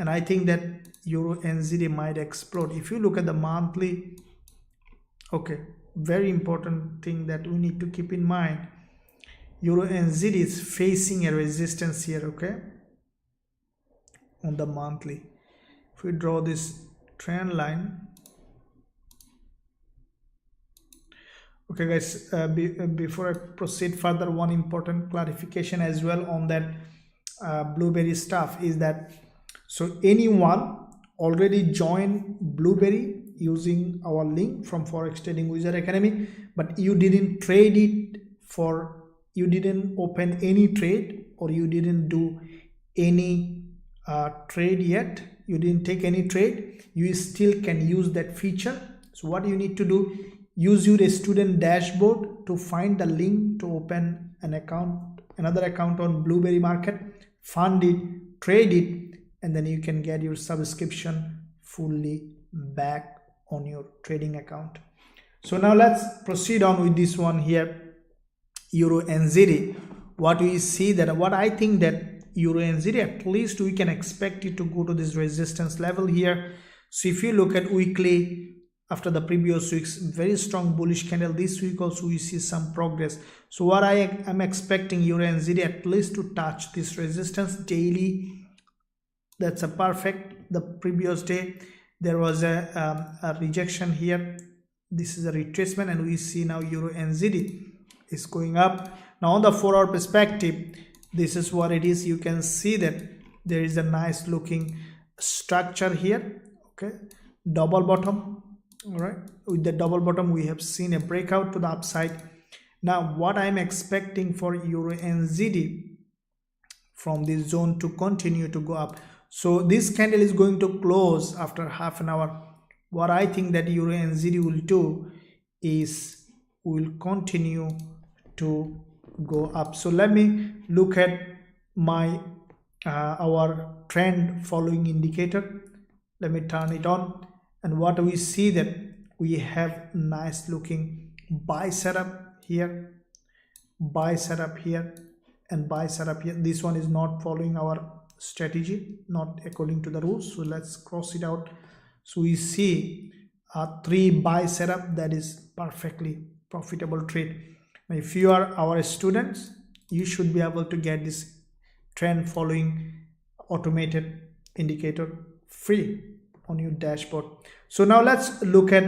and I think that Euro NZD might explode. If you look at the monthly, okay, very important thing that we need to keep in mind, Euro NZD is facing a resistance here, okay, on the monthly. If we draw this trend line, okay guys, before I proceed further, one important clarification as well on that Blueberry stuff is that, so anyone already joined Blueberry using our link from Forex Trading Wizard Academy, but you didn't trade it, for you didn't open any trade, or you didn't do any trade yet, you didn't take any trade, you still can use that feature. So what you need to do, use your student dashboard to find the link to open an account, another account on Blueberry Market, fund it, trade it, and then you can get your subscription fully back on your trading account. So now let's proceed on with this one here, Euro NZD. What we see that, what I think that Euro NZD, at least we can expect it to go to this resistance level here. So if you look at weekly, after the previous week's very strong bullish candle, this week also we see some progress. So what I am expecting Euro NZD at least to touch this resistance daily. That's a perfect. The previous day there was a rejection here. This is a retracement, and we see now Euro NZD is going up. Now on the 4-hour perspective, this is what it is. You can see that there is a nice looking structure here, okay, double bottom. All right, with the double bottom we have seen a breakout to the upside. Now what I'm expecting for Euro NZD from this zone to continue to go up. So this candle is going to close after half an hour. What I think that Euro NZD will do is will continue to go up. So let me look at my our trend following indicator. Let me turn it on, and what we see that we have nice looking buy setup here, buy setup here, and buy setup here. This one is not following our strategy, not according to the rules, so let's cross it out. So we see a 3 buy setup, that is perfectly profitable trade. Now if you are our students, you should be able to get this trend following automated indicator free on your dashboard. So now let's look at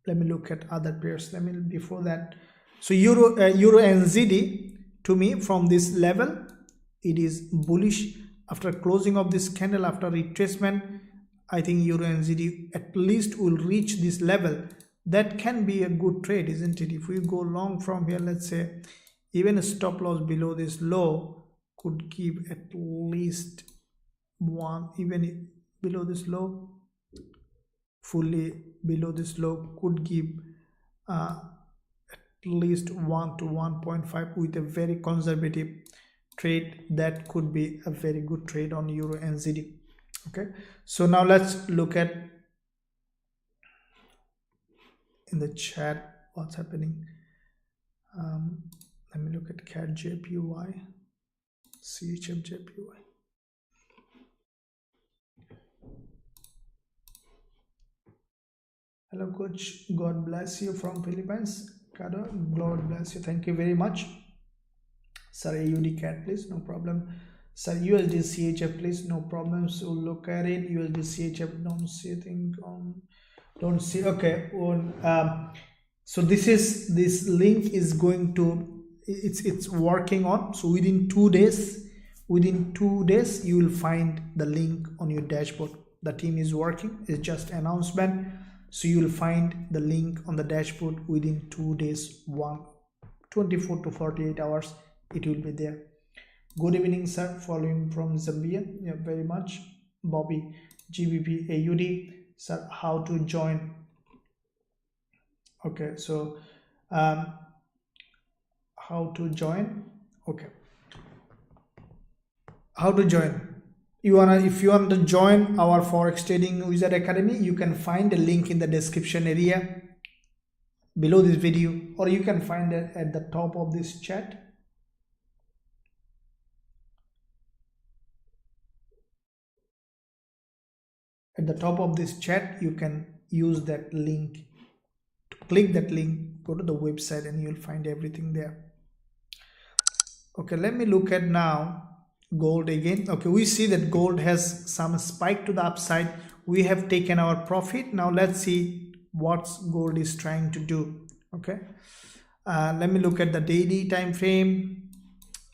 let me look at other pairs. Let me before that, so Euro NZD, to me from this level it is bullish. After closing of this candle, after retracement, I think Euro NZD at least will reach this level. That can be a good trade, isn't it? If we go long from here, let's say even a stop loss below this low could give at least one, even below this low, fully below this low could give at least 1 to 1.5 with a very conservative trade. That could be a very good trade on Euro NCD. Okay, so now let's look at in the chat what's happening. Let me look at CAD JPY, CHF JPY. Hello coach, God bless you from Philippines. Kado, God bless you, thank you very much. Sir, AUD CAD please, no problem. Sir, USD CHF please, no problem. So look at it. USD CHF, don't see anything on, don't see. Okay, so this link is going to, it's working on. So within 2 days, you will find the link on your dashboard. The team is working. It's just announcement. So you will find the link on the dashboard within 2 days, 24 to 48 hours. It will be there. Good evening, sir. Following from Zambia. Yeah, very much. Bobby, GBP AUD. Sir, how to join? Okay, so how to join? Okay, how to join? If you want to join our Forex Trading Wizard Academy, you can find a link in the description area below this video, or you can find it at the top of this chat. At the top of this chat, you can use that link. To click that link, go to the website, and you'll find everything there. Okay, let me look at now gold again. Okay, we see that gold has some spike to the upside. We have taken our profit. Now let's see what gold is trying to do. Okay, let me look at the daily time frame.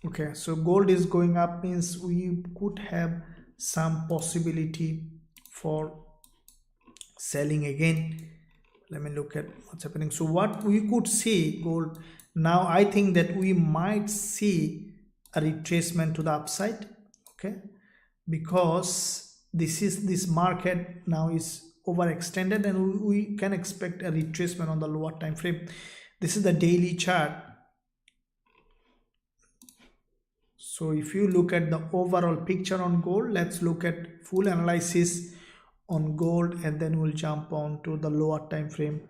Okay, so gold is going up, means we could have some possibility for selling again. Let me look at what's happening. So what we could see gold now, I think that we might see a retracement to the upside. Okay, because this market now is overextended, and we can expect a retracement on the lower time frame. This is the daily chart. So if you look at the overall picture on gold, let's look at full analysis on gold, and then we'll jump on to the lower time frame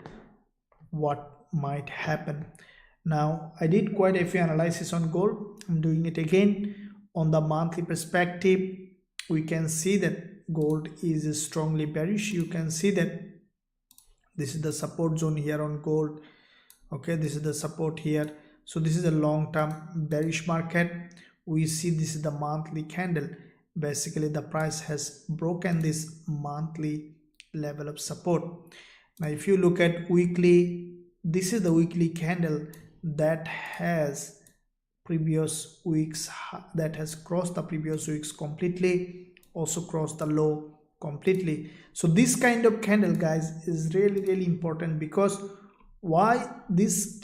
what might happen. Now I did quite a few analysis on gold. I'm doing it again. On the monthly perspective, we can see that gold is strongly bearish. You can see that this is the support zone here on gold. Okay, this is the support here. So this is a long-term bearish market. We see this is the monthly candle. Basically the price has broken this monthly level of support. Now if you look at weekly, this is the weekly candle that has previous weeks, that has crossed the previous weeks completely, also crossed the low completely. So this kind of candle, guys, is really important, because why this,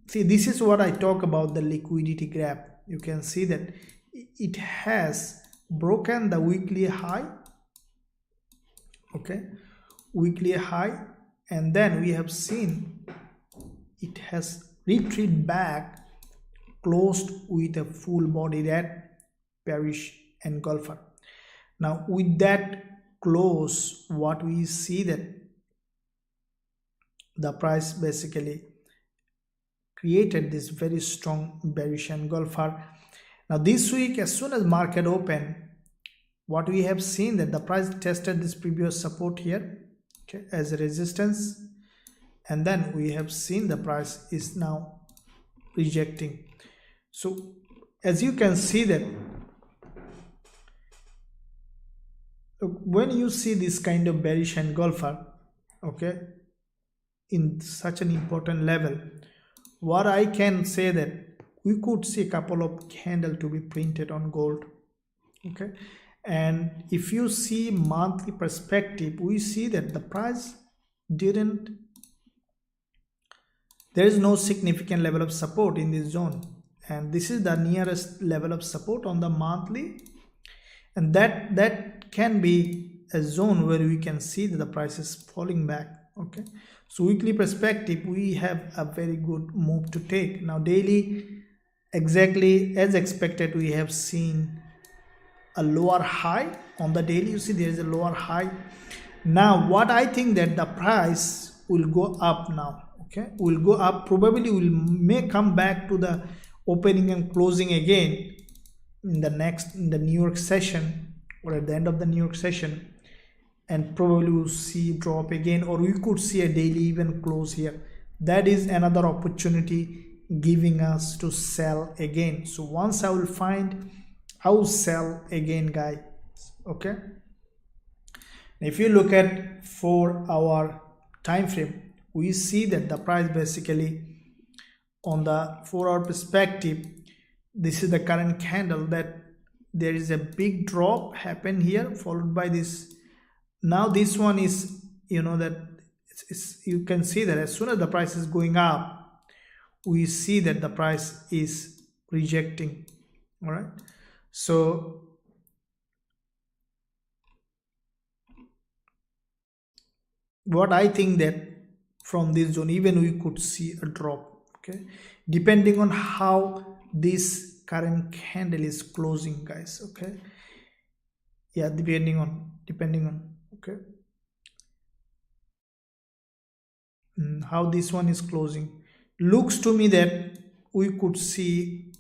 see, this is what I talk about, the liquidity graph. You can see that it has broken the weekly high. Okay, weekly high, and then we have seen it has retreated back, closed with a full body red bearish engulfer. Now with that close, what we see that the price basically created this very strong bearish engulfer. Now this week, as soon as market opened, what we have seen that the price tested this previous support here, okay, as a resistance, and then we have seen the price is now rejecting. So as you can see that when you see this kind of bearish engulfer, okay, in such an important level, what I can say that we could see a couple of candles to be printed on gold. Okay, and if you see monthly perspective, we see that the price didn't, there is no significant level of support in this zone, and this is the nearest level of support on the monthly, and that can be a zone where we can see that the price is falling back. Okay, So weekly perspective, we have a very good move to take. Now daily, exactly as expected, we have seen a lower high on the daily. You see there is a lower high. Now what I think that the price will go up now. Okay, will go up, probably may come back to the opening and closing again in the New York session, or at the end of the New York session, and probably we'll see drop again, or we could see a daily even close here. That is another opportunity giving us to sell again. So once I will find, I will sell again, guys. Okay, if you look at 4-hour time frame, we see that the price basically on the 4-hour perspective, this is the current candle, that there is a big drop happen here, followed by this. Now this one is, you know, that you can see that as soon as the price is going up, we see that the price is rejecting. All right, so what I think that from this zone even we could see a drop. Okay, depending on how this current candle is closing, guys. Okay, yeah, depending on okay, how this one is closing, looks to me that we could see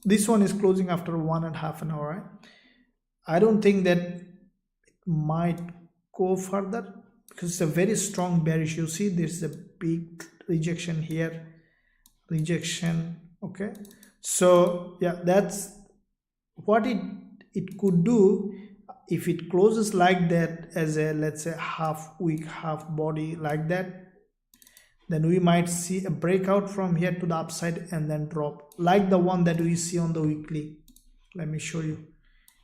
this one is closing after 1.5 an hour, right? I don't think that it might go further because it's a very strong bearish. You see there's a big rejection here, rejection. Okay, so yeah, that's what it could do. If it closes like that as a, let's say, half wick, half body like that, then we might see a breakout from here to the upside and then drop like the one that we see on the weekly. Let me show you.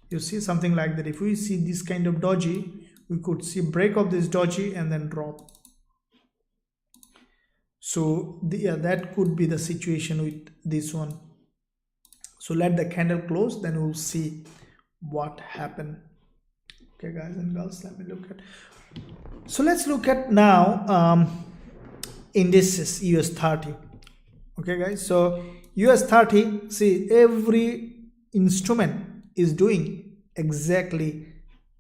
You see something like that. If we see this kind of doji, we could see break of this doji and then drop. So yeah, that could be the situation with this one. So let the candle close, then we'll see what happened. Okay, guys and girls, let me look at. So let's look at now indices US30. Okay, guys. So US30. See, every instrument is doing exactly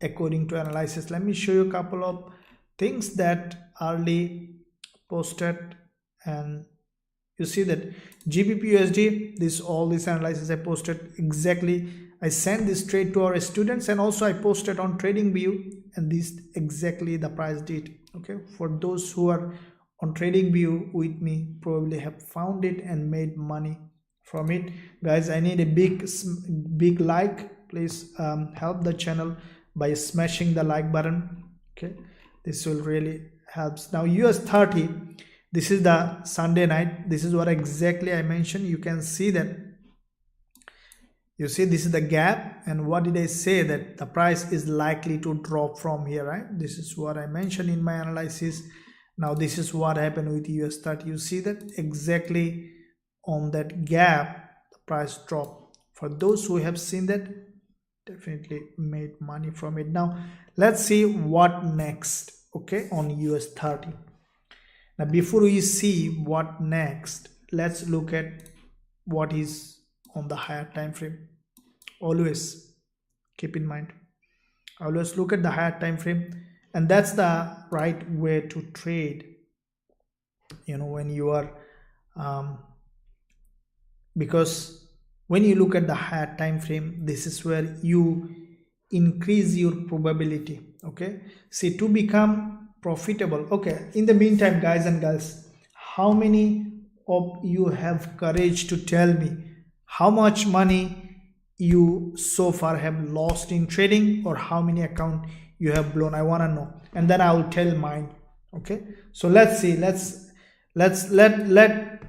according to analysis. Let me show you a couple of things that early posted, and you see that GBP USD, this all this analysis I posted exactly. I sent this trade to our students, and also I posted on TradingView, and this exactly the price did. Okay, for those who are on TradingView with me, probably have found it and made money from it. Guys, I need a big like. Please help the channel by smashing the like button. Okay, this will really helps. Now US30, this is the Sunday night. This is what exactly I mentioned. You can see that, you see this is the gap, and what did I say, that the price is likely to drop from here, right? This is what I mentioned in my analysis. Now this is what happened with US30. You see that exactly on that gap the price dropped. For those who have seen that, definitely made money from it. Now let's see what next. Okay, on US30. Now before we see what next, let's look at what is on the higher time frame. Always keep in mind, always look at the higher time frame, and that's the right way to trade, you know, when you are because when you look at the higher time frame, this is where you increase your probability. Okay, see, to become profitable. Okay, in the meantime, guys and girls, how many of you have courage to tell me how much money you so far have lost in trading, or how many account you have blown? I want to know, and then I will tell mine. Okay, so let's see, let's let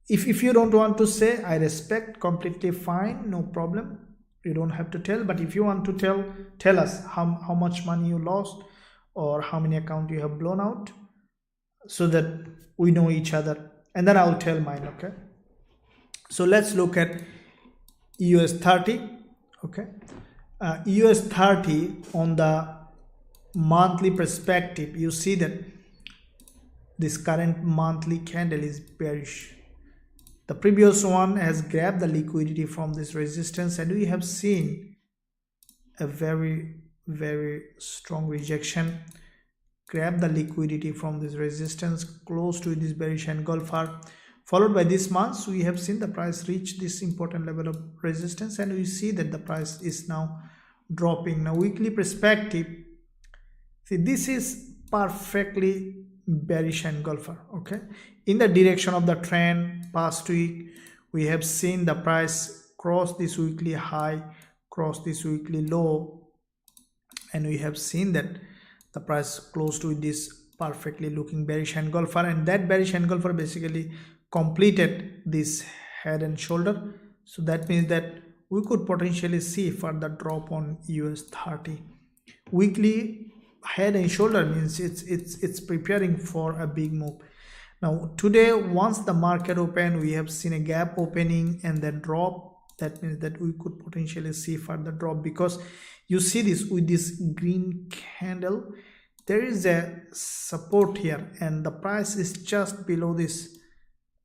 if you don't want to say, I respect, completely fine, no problem, you don't have to tell. But if you want to tell us how much money you lost, or how many account you have blown out, so that we know each other, and then I'll tell mine. Okay, so let's look at US30. Okay, US30 on the monthly perspective, you see that this current monthly candle is bearish. The previous one has grabbed the liquidity from this resistance, and we have seen a very strong rejection, grab the liquidity from this resistance close to this bearish engulfer, followed by this month we have seen the price reach this important level of resistance, and we see that the price is now dropping. Now weekly perspective, see, this is perfectly bearish engulfer, okay, in the direction of the trend. Past week we have seen the price cross this weekly high, cross this weekly low, and we have seen that the price close to this perfectly looking bearish engulfer, and that bearish engulfer basically completed this head and shoulder. So that means that we could potentially see further drop on US30. Weekly head and shoulder means it's preparing for a big move. Now today, once the market open, we have seen a gap opening and then drop. That means that we could potentially see further drop, because you see this with this green candle, there is a support here, and the price is just below this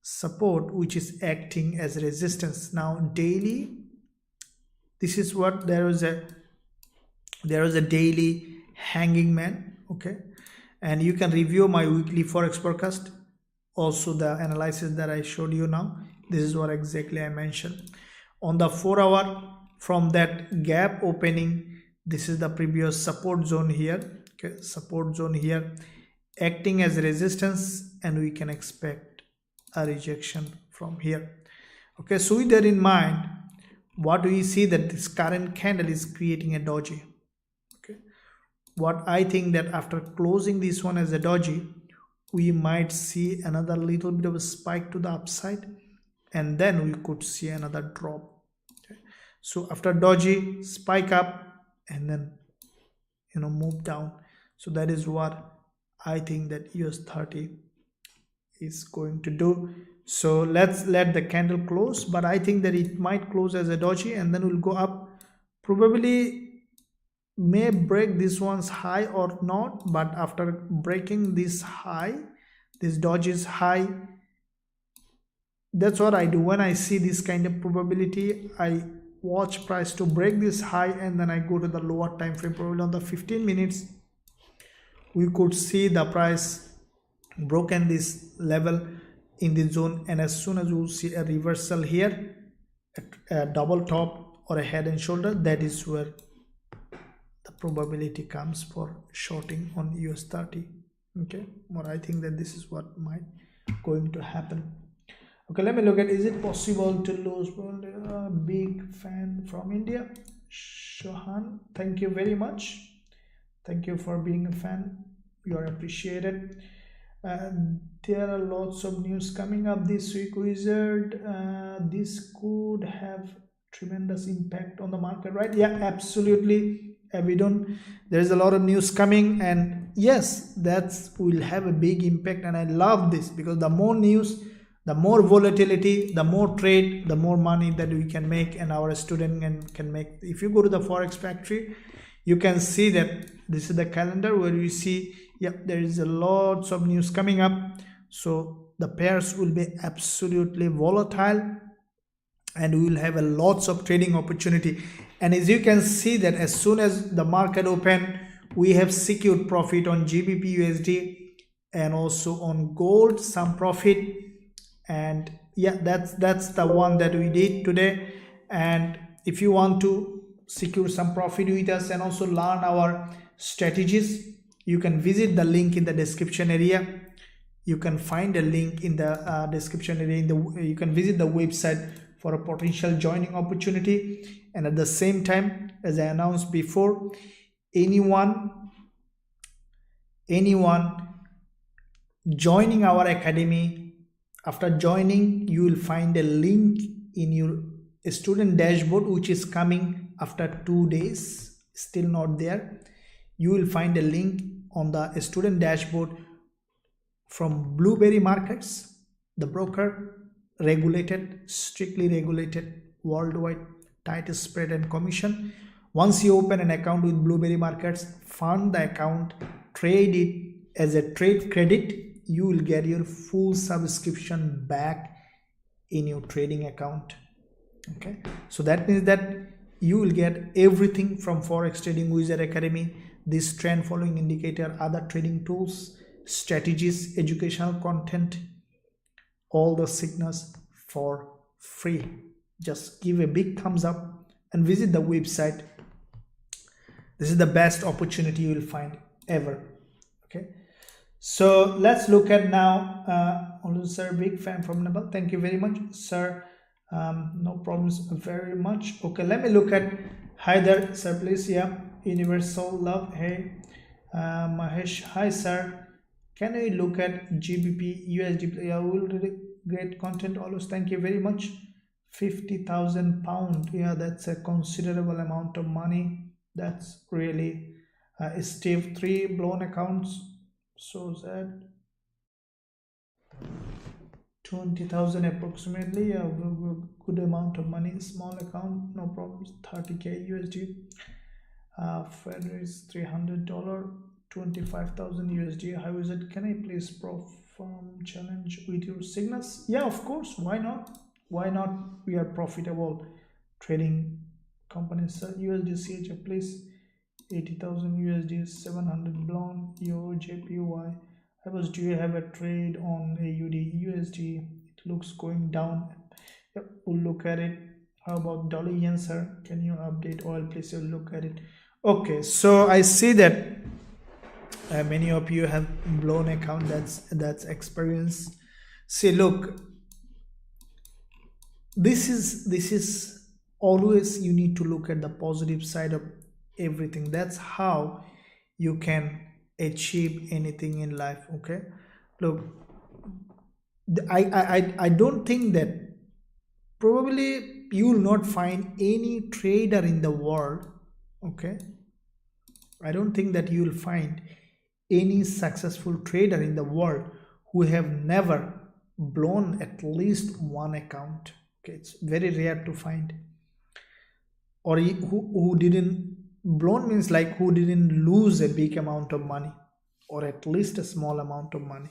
support, which is acting as resistance. Now daily, this is what there is a daily hanging man, okay, and you can review my weekly forex forecast, also the analysis that I showed you now. This is what exactly I mentioned. On the 4 hour, from that gap opening, this is the previous support zone here, okay, support zone here acting as resistance, and we can expect a rejection from here, okay. So with that in mind, what we see that this current candle is creating a doji, okay. What I think that after closing this one as a doji, we might see another little bit of a spike to the upside, and then we could see another drop, okay. So after doji, spike up, and then move down. So that is what I think that US30 is going to do. So let's let the candle close, but I think that it might close as a doji, and then we'll go up, probably may break this one's high or not. But after breaking this high, this doji's high, that's what I do when I see this kind of probability. I watch price to break this high, and then I go to the lower time frame. Probably on the 15 minutes we could see the price broken this level in the zone, and as soon as we see a reversal here, a double top or a head and shoulder, that is where the probability comes for shorting on US30, okay. But I think that this is what might going to happen. Okay, let me look at, is it possible to lose? Big fan from India, Shohan, thank you very much, thank you for being a fan, you are appreciated. There are lots of news coming up this week, Wizard. This could have tremendous impact on the market, right? Yeah, absolutely, Abidon. There is a lot of news coming, and yes, that will have a big impact. And I love this, because the more news, the more volatility, the more trade, the more money that we can make, and our student can make. If you go to the Forex Factory, you can see that this is the calendar where you see, yep, there is a lots of news coming up. So the pairs will be absolutely volatile, and we will have a lots of trading opportunity. And as you can see that as soon as the market open, we have secured profit on GBP USD and also on gold, some profit. And yeah, that's the one that we did today. And if you want to secure some profit with us and also learn our strategies, you can visit the link in the description area. You can find a link in the description area. You can visit the website for a potential joining opportunity. And at the same time, as I announced before, anyone joining our academy, after joining, you will find a link in your student dashboard, which is coming after 2 days, still not there. You will find a link on the student dashboard from Blueberry Markets, the broker, regulated, strictly regulated, worldwide, tight spread and commission. Once you open an account with Blueberry Markets, fund the account, trade it as a trade credit, you will get your full subscription back in your trading account. Okay, so that means that you will get everything from Forex Trading Wizard Academy, this trend following indicator, other trading tools, strategies, educational content, all the signals for free. Just give a big thumbs up and visit the website. This is the best opportunity you will find ever. Okay, so let's look at now. Sir, big fan from Nepal. Thank you very much, sir. No problems very much. Okay, let me look at hi there, sir, please. Yeah, universal love. Hey, Mahesh, hi sir. Can we look at GBP USD? Yeah, will really great content always. Thank you very much. 50,000 pound. Yeah, that's a considerable amount of money. That's really Steve 3 blown accounts. So that 20,000 approximately. Yeah, good amount of money. Small account, no problems. 30k USD. Fed is $300. 25,000 USD. How is it? Can I please perform challenge with your signals? Yeah, of course. Why not? Why not? We are profitable trading companies. USD CHF, please. 80,000 USD, 700 blown. Eurujpy. Do you have a trade on AUD USD? It looks going down. Yep, we'll look at it. How about dollar yen, sir? Can you update oil, please? We'll look at it. Okay, so I see that many of you have blown account. That's experience. See, look, this is always, you need to look at the positive side of everything. That's how you can achieve anything in life. Okay, look, I don't think that probably you will not find any trader in the world. Okay, I don't think that you will find any successful trader in the world who have never blown at least one account. Okay, it's very rare to find. Or who didn't blown means like who didn't lose a big amount of money or at least a small amount of money.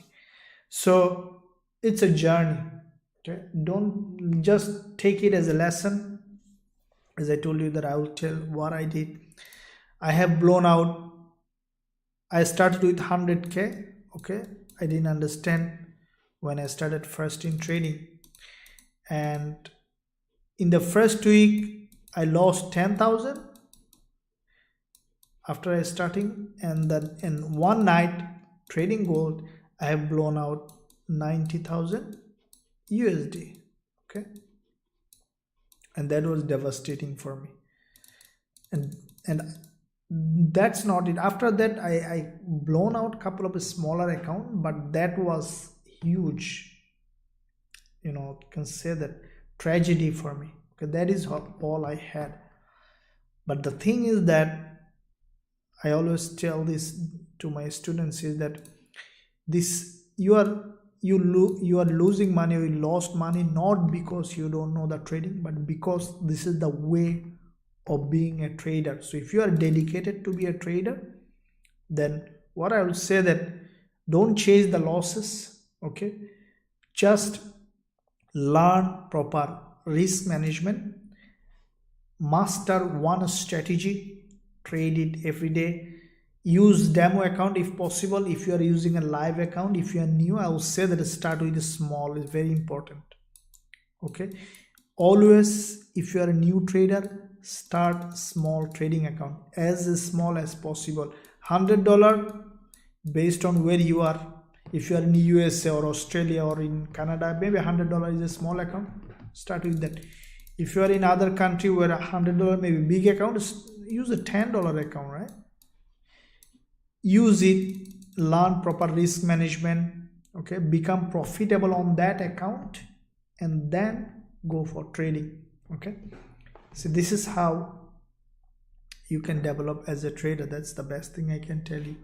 So it's a journey. Okay, don't just take it as a lesson. As I told you that I will tell what I did. I have blown out. I started with 100k. Okay, I didn't understand when I started first in trading, and in the first week I lost 10,000 after I starting, and then in one night trading gold I have blown out 90,000 USD. Okay, and that was devastating for me, and that's not it. After that I blown out a couple of smaller accounts, but that was huge, you know, you can say that tragedy for me. Okay, that is all I had. But the thing is that I always tell this to my students is that this you are losing money, you lost money not because you don't know the trading, but because this is the way of being a trader. So if you are dedicated to be a trader, then what I would say that don't chase the losses. Okay, just learn proper risk management, master one strategy, trade it every day, use demo account if possible. If you are using a live account, if you are new, I will say that start with a small, is very important. Okay, always if you are a new trader, start small trading account, as small as possible. $100 based on where you are. If you are in USA or Australia or in Canada, maybe $100 is a small account, start with that. If you are in other country where $100 maybe big account, use a $10 account, right? Use it, learn proper risk management. Okay, become profitable on that account and then go for trading. Okay, so this is how you can develop as a trader. That's the best thing I can tell you.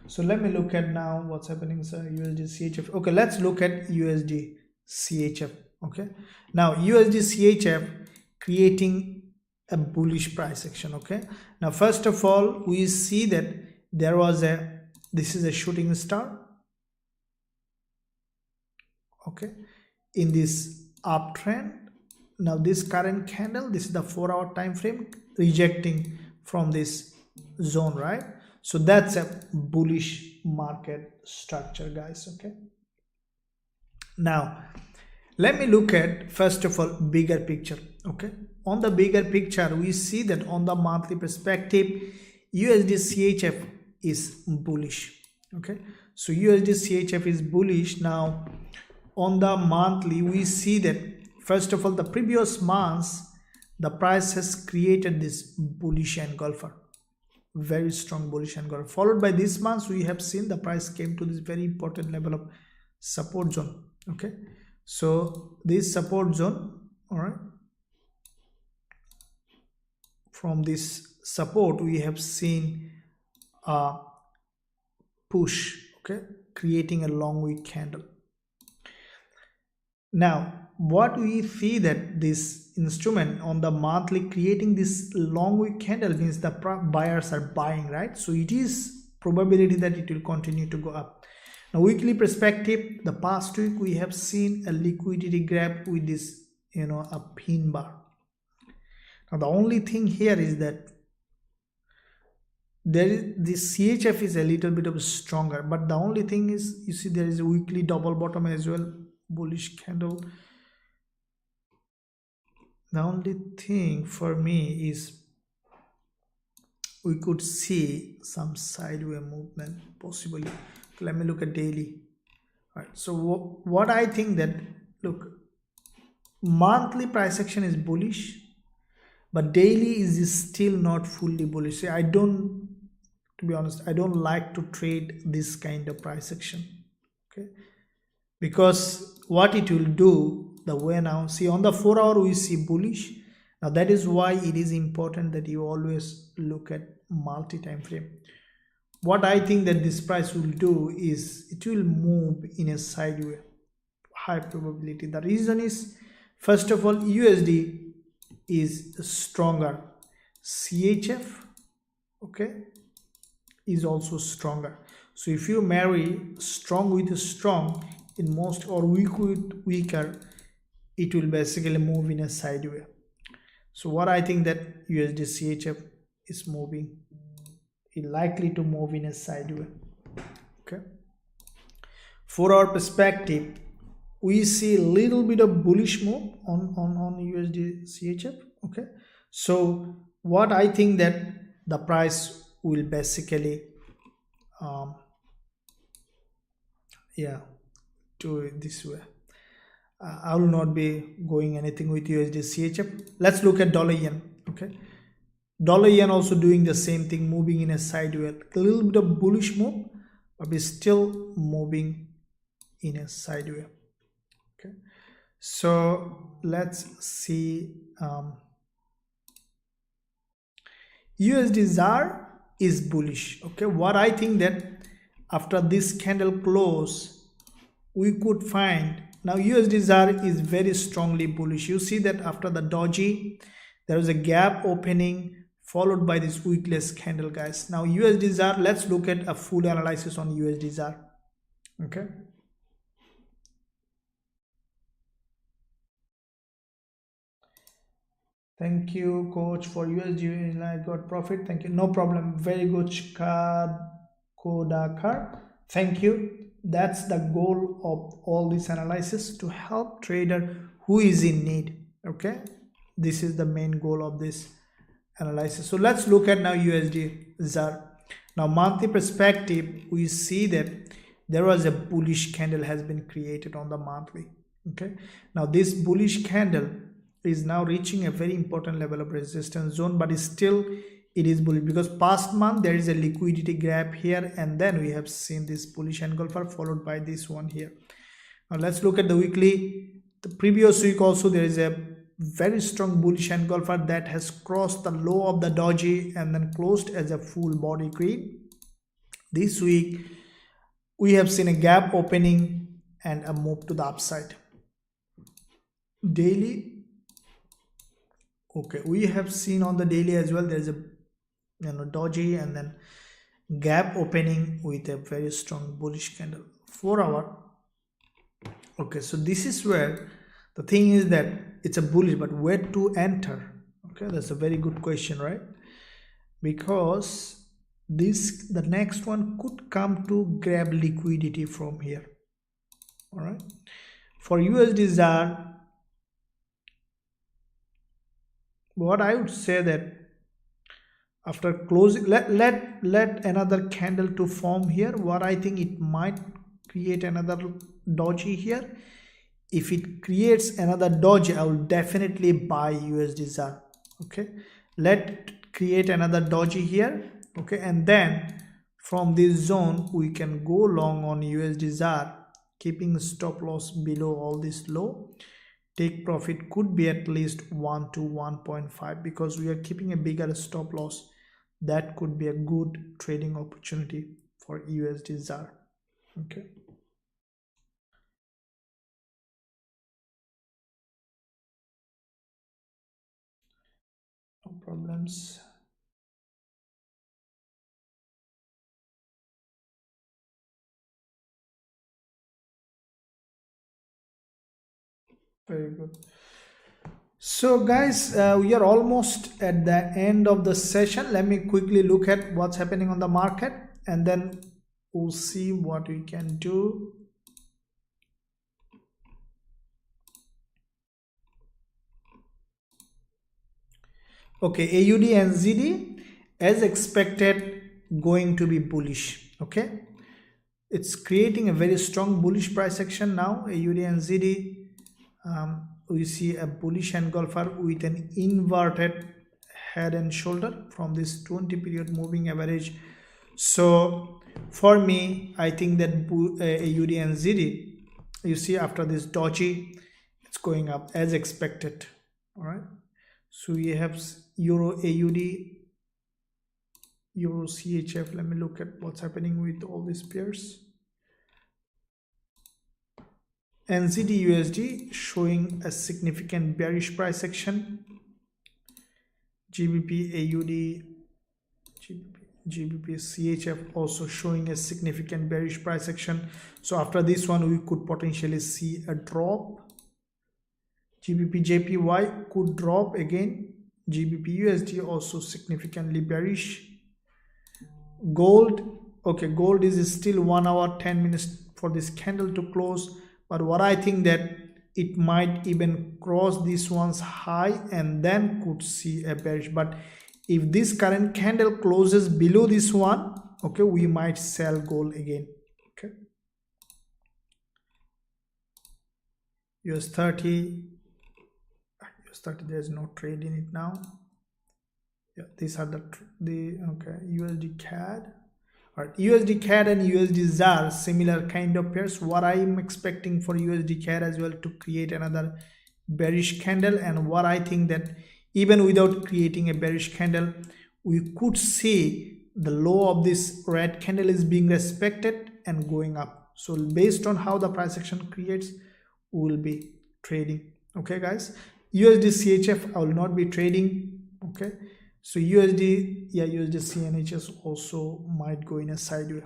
So let me look at now what's happening, sir. USD CHF. Okay, let's look at USD CHF. Okay, now USD CHF creating a bullish price action. Okay, now first of all we see that there was this is a shooting star. okay, in this uptrend. Now this current candle, this is the 4-hour time frame, rejecting from this zone, right? So that's a bullish market structure, guys. Okay, now let me look at first of all bigger picture. Okay, on the bigger picture we see that on the monthly perspective USD CHF is bullish. Okay, so USD CHF is bullish. Now on the monthly we see that first of all the previous months the price has created this bullish engulfer, very strong bullish engulfer, followed by this month we have seen the price came to this very important level of support zone. Okay, so this support zone, all right, from this support we have seen a push, okay, creating a long wick candle. Now what we see that this instrument on the monthly creating this long wick candle means the buyers are buying, right? So it is probability that it will continue to go up. Now weekly perspective, the past week we have seen a liquidity grab with this, you know, a pin bar. Now the only thing here is that there is this CHF is a little bit of stronger, but the only thing is you see there is a weekly double bottom as well, bullish candle. The only thing for me is we could see some sideways movement possibly. Let me look at daily. All right, so what I think that, look, monthly price action is bullish, but daily is still not fully bullish. See, I don't, to be honest, I don't like to trade this kind of price action. Okay, because what it will do, the way now, see on the 4-hour we see bullish. Now that is why it is important that you always look at multi time frame. What I think that this price will do is it will move in a sideways, high probability. The reason is first of all USD is stronger, CHF, okay, is also stronger. So if you marry strong with a strong, in most, or weak with weaker, it will basically move in a sideways. So what I think that USD CHF is moving, is likely to move in a sideways. Okay, 4-hour perspective we see a little bit of bullish move on USD CHF. Okay, so what I think that the price will basically do it this way. I will not be going anything with USD CHF. Let's look at dollar yen. Okay, dollar yen also doing the same thing, moving in a sideways, a little bit of bullish move, but we're still moving in a sideways. Okay, so let's see. USD ZAR is bullish. Okay, what I think that after this candle close we could find, now USD ZAR is very strongly bullish. You see that after the doji there was a gap opening followed by this wickless candle, guys. Now USD ZAR, let's look at a full analysis on USD ZAR. Okay, thank you coach for USD. I got profit, thank you, no problem, very good Kodakar, thank you. That's the goal of all this analysis, to help trader who is in need. Okay, this is the main goal of this analysis. So let's look at now USD ZAR. Now monthly perspective we see that there was a bullish candle has been created on the monthly. Okay, now this bullish candle is now reaching a very important level of resistance zone, but still it is bullish because past month there is a liquidity gap here, and then we have seen this bullish engulfer followed by this one here. Now let's look at the weekly. The previous week also there is a very strong bullish engulfer that has crossed the low of the doji and then closed as a full body green. This week we have seen a gap opening and a move to the upside. Daily, okay, we have seen on the daily as well there is a doji and then gap opening with a very strong bullish candle. 4-hour Okay, so this is where the thing is that it's a bullish, but where to enter? Okay, that's a very good question, right? Because the next one could come to grab liquidity from here. All right, for USD ZAR, what I would say that after closing, let another candle to form here. What I think, it might create another doji here. If it creates another doji, I will definitely buy USD ZAR. Okay, let create another doji here. Okay, and then from this zone we can go long on USD ZAR, keeping stop loss below all this low. Take profit could be at least 1 to 1.5, because we are keeping a bigger stop loss. That could be a good trading opportunity for USD ZAR. Okay, no problems. Very good. So guys, we are almost at the end of the session. Let me quickly look at what's happening on the market, and then we'll see what we can do. Okay, AUD and NCD as expected going to be bullish. Okay, it's creating a very strong bullish price action now. AUD and NCD, we see a bullish engulfer with an inverted head and shoulder from this 20 period moving average. So for me, I think that AUD and NCD, you see after this doji, it's going up as expected. All right, so we have Euro AUD, Euro CHF. Let me look at what's happening with all these pairs. NCD USD showing a significant bearish price action. GBP AUD, GBP CHF also showing a significant bearish price action. So after this one, we could potentially see a drop. GBP JPY could drop again. GBP USD also significantly bearish. Gold, okay, gold is still 1 hour 10 minutes for this candle to close, but what I think that it might even cross this one's high and then could see a bearish. But if this current candle closes below this one, okay, we might sell gold again. Okay, US30, there's no trade in it now. Yeah, these are the okay, USD CAD. All right, USD CAD and USD ZAR, similar kind of pairs. What I am expecting for USD CAD as well to create another bearish candle, and what I think that even without creating a bearish candle, we could see the low of this red candle is being respected and going up. So based on how the price action creates, we will be trading. Okay guys, USD CHF I will not be trading. Okay, so USD, yeah, USD CNHS also might go in a sideway.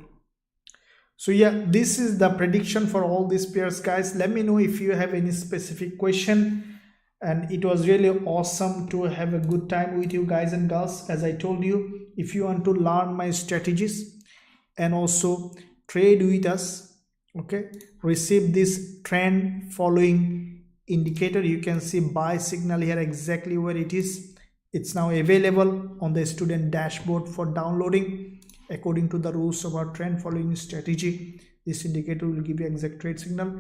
So yeah, this is the prediction for all these pairs, guys. Let me know if you have any specific question. And it was really awesome to have a good time with you guys and girls. As I told you, if you want to learn my strategies and also trade with us, okay, receive this trend following indicator. You can see buy signal here, exactly where it is. It's now available on the student dashboard for downloading. According to the rules of our trend following strategy, this indicator will give you exact trade signal,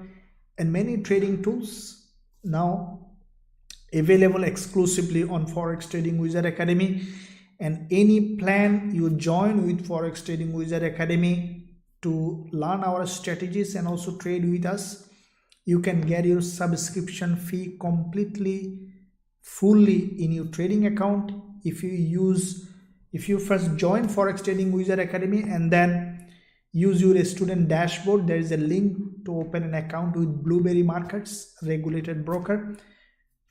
and many trading tools now available exclusively on Forex Trading Wizard Academy. And any plan you join with Forex Trading Wizard Academy to learn our strategies and also trade with us, you can get your subscription fee completely fully in your trading account. If you first join Forex Trading Wizard Academy and then use your student dashboard, there is a link to open an account with Blueberry Markets, regulated broker.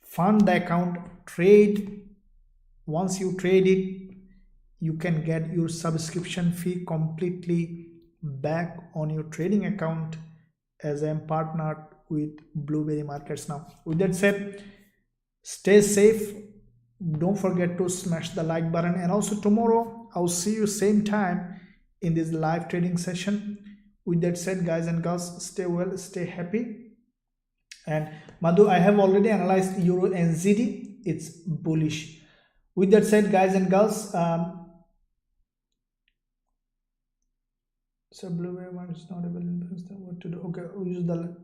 Fund the account, trade. Once you trade it, you can get your subscription fee completely back on your trading account, as I am partnered with blueberry markets now. With that said, stay safe. Don't forget to smash the like button, and also tomorrow I'll see you same time in this live trading session. With that said, guys and girls, stay well, stay happy. And Madhu, I have already analyzed Euro NCD. It's bullish. With that said, guys and girls, so blueberry market is not available. What to do? Okay, we use the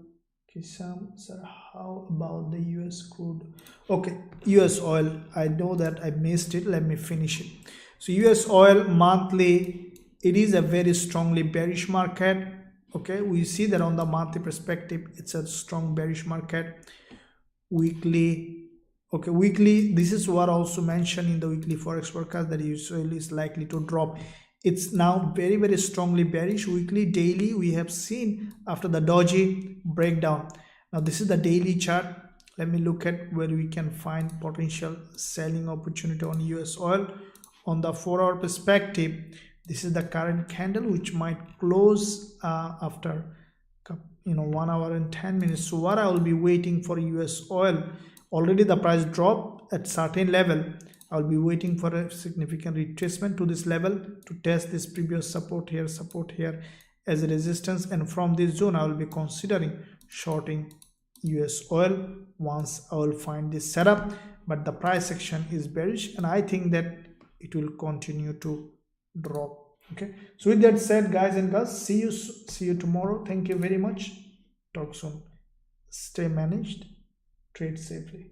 Kisam. Sir, how about the US crude? Okay, US oil. I know that I missed it. Let me finish it. So US oil monthly, it is a very strongly bearish market. Okay, we see that on the monthly perspective, it's a strong bearish market. Weekly, okay, weekly, this is what I also mentioned in the weekly forex forecast, that usually is likely to drop. It's now very, very strongly bearish. Weekly, daily, we have seen after the doji breakdown. Now this is the daily chart. Let me look at where we can find potential selling opportunity on US oil. On the 4-hour perspective, this is the current candle, which might close after 1 hour and 10 minutes. So what I will be waiting for US oil, already the price dropped at certain level. I'll be waiting for a significant retracement to this level to test this previous support here as a resistance, and from this zone I will be considering shorting US oil once I will find this setup. But the price action is bearish, and I think that it will continue to drop. Okay, so with that said, guys and girls, see you tomorrow. Thank you very much. Talk soon. Stay managed, trade safely.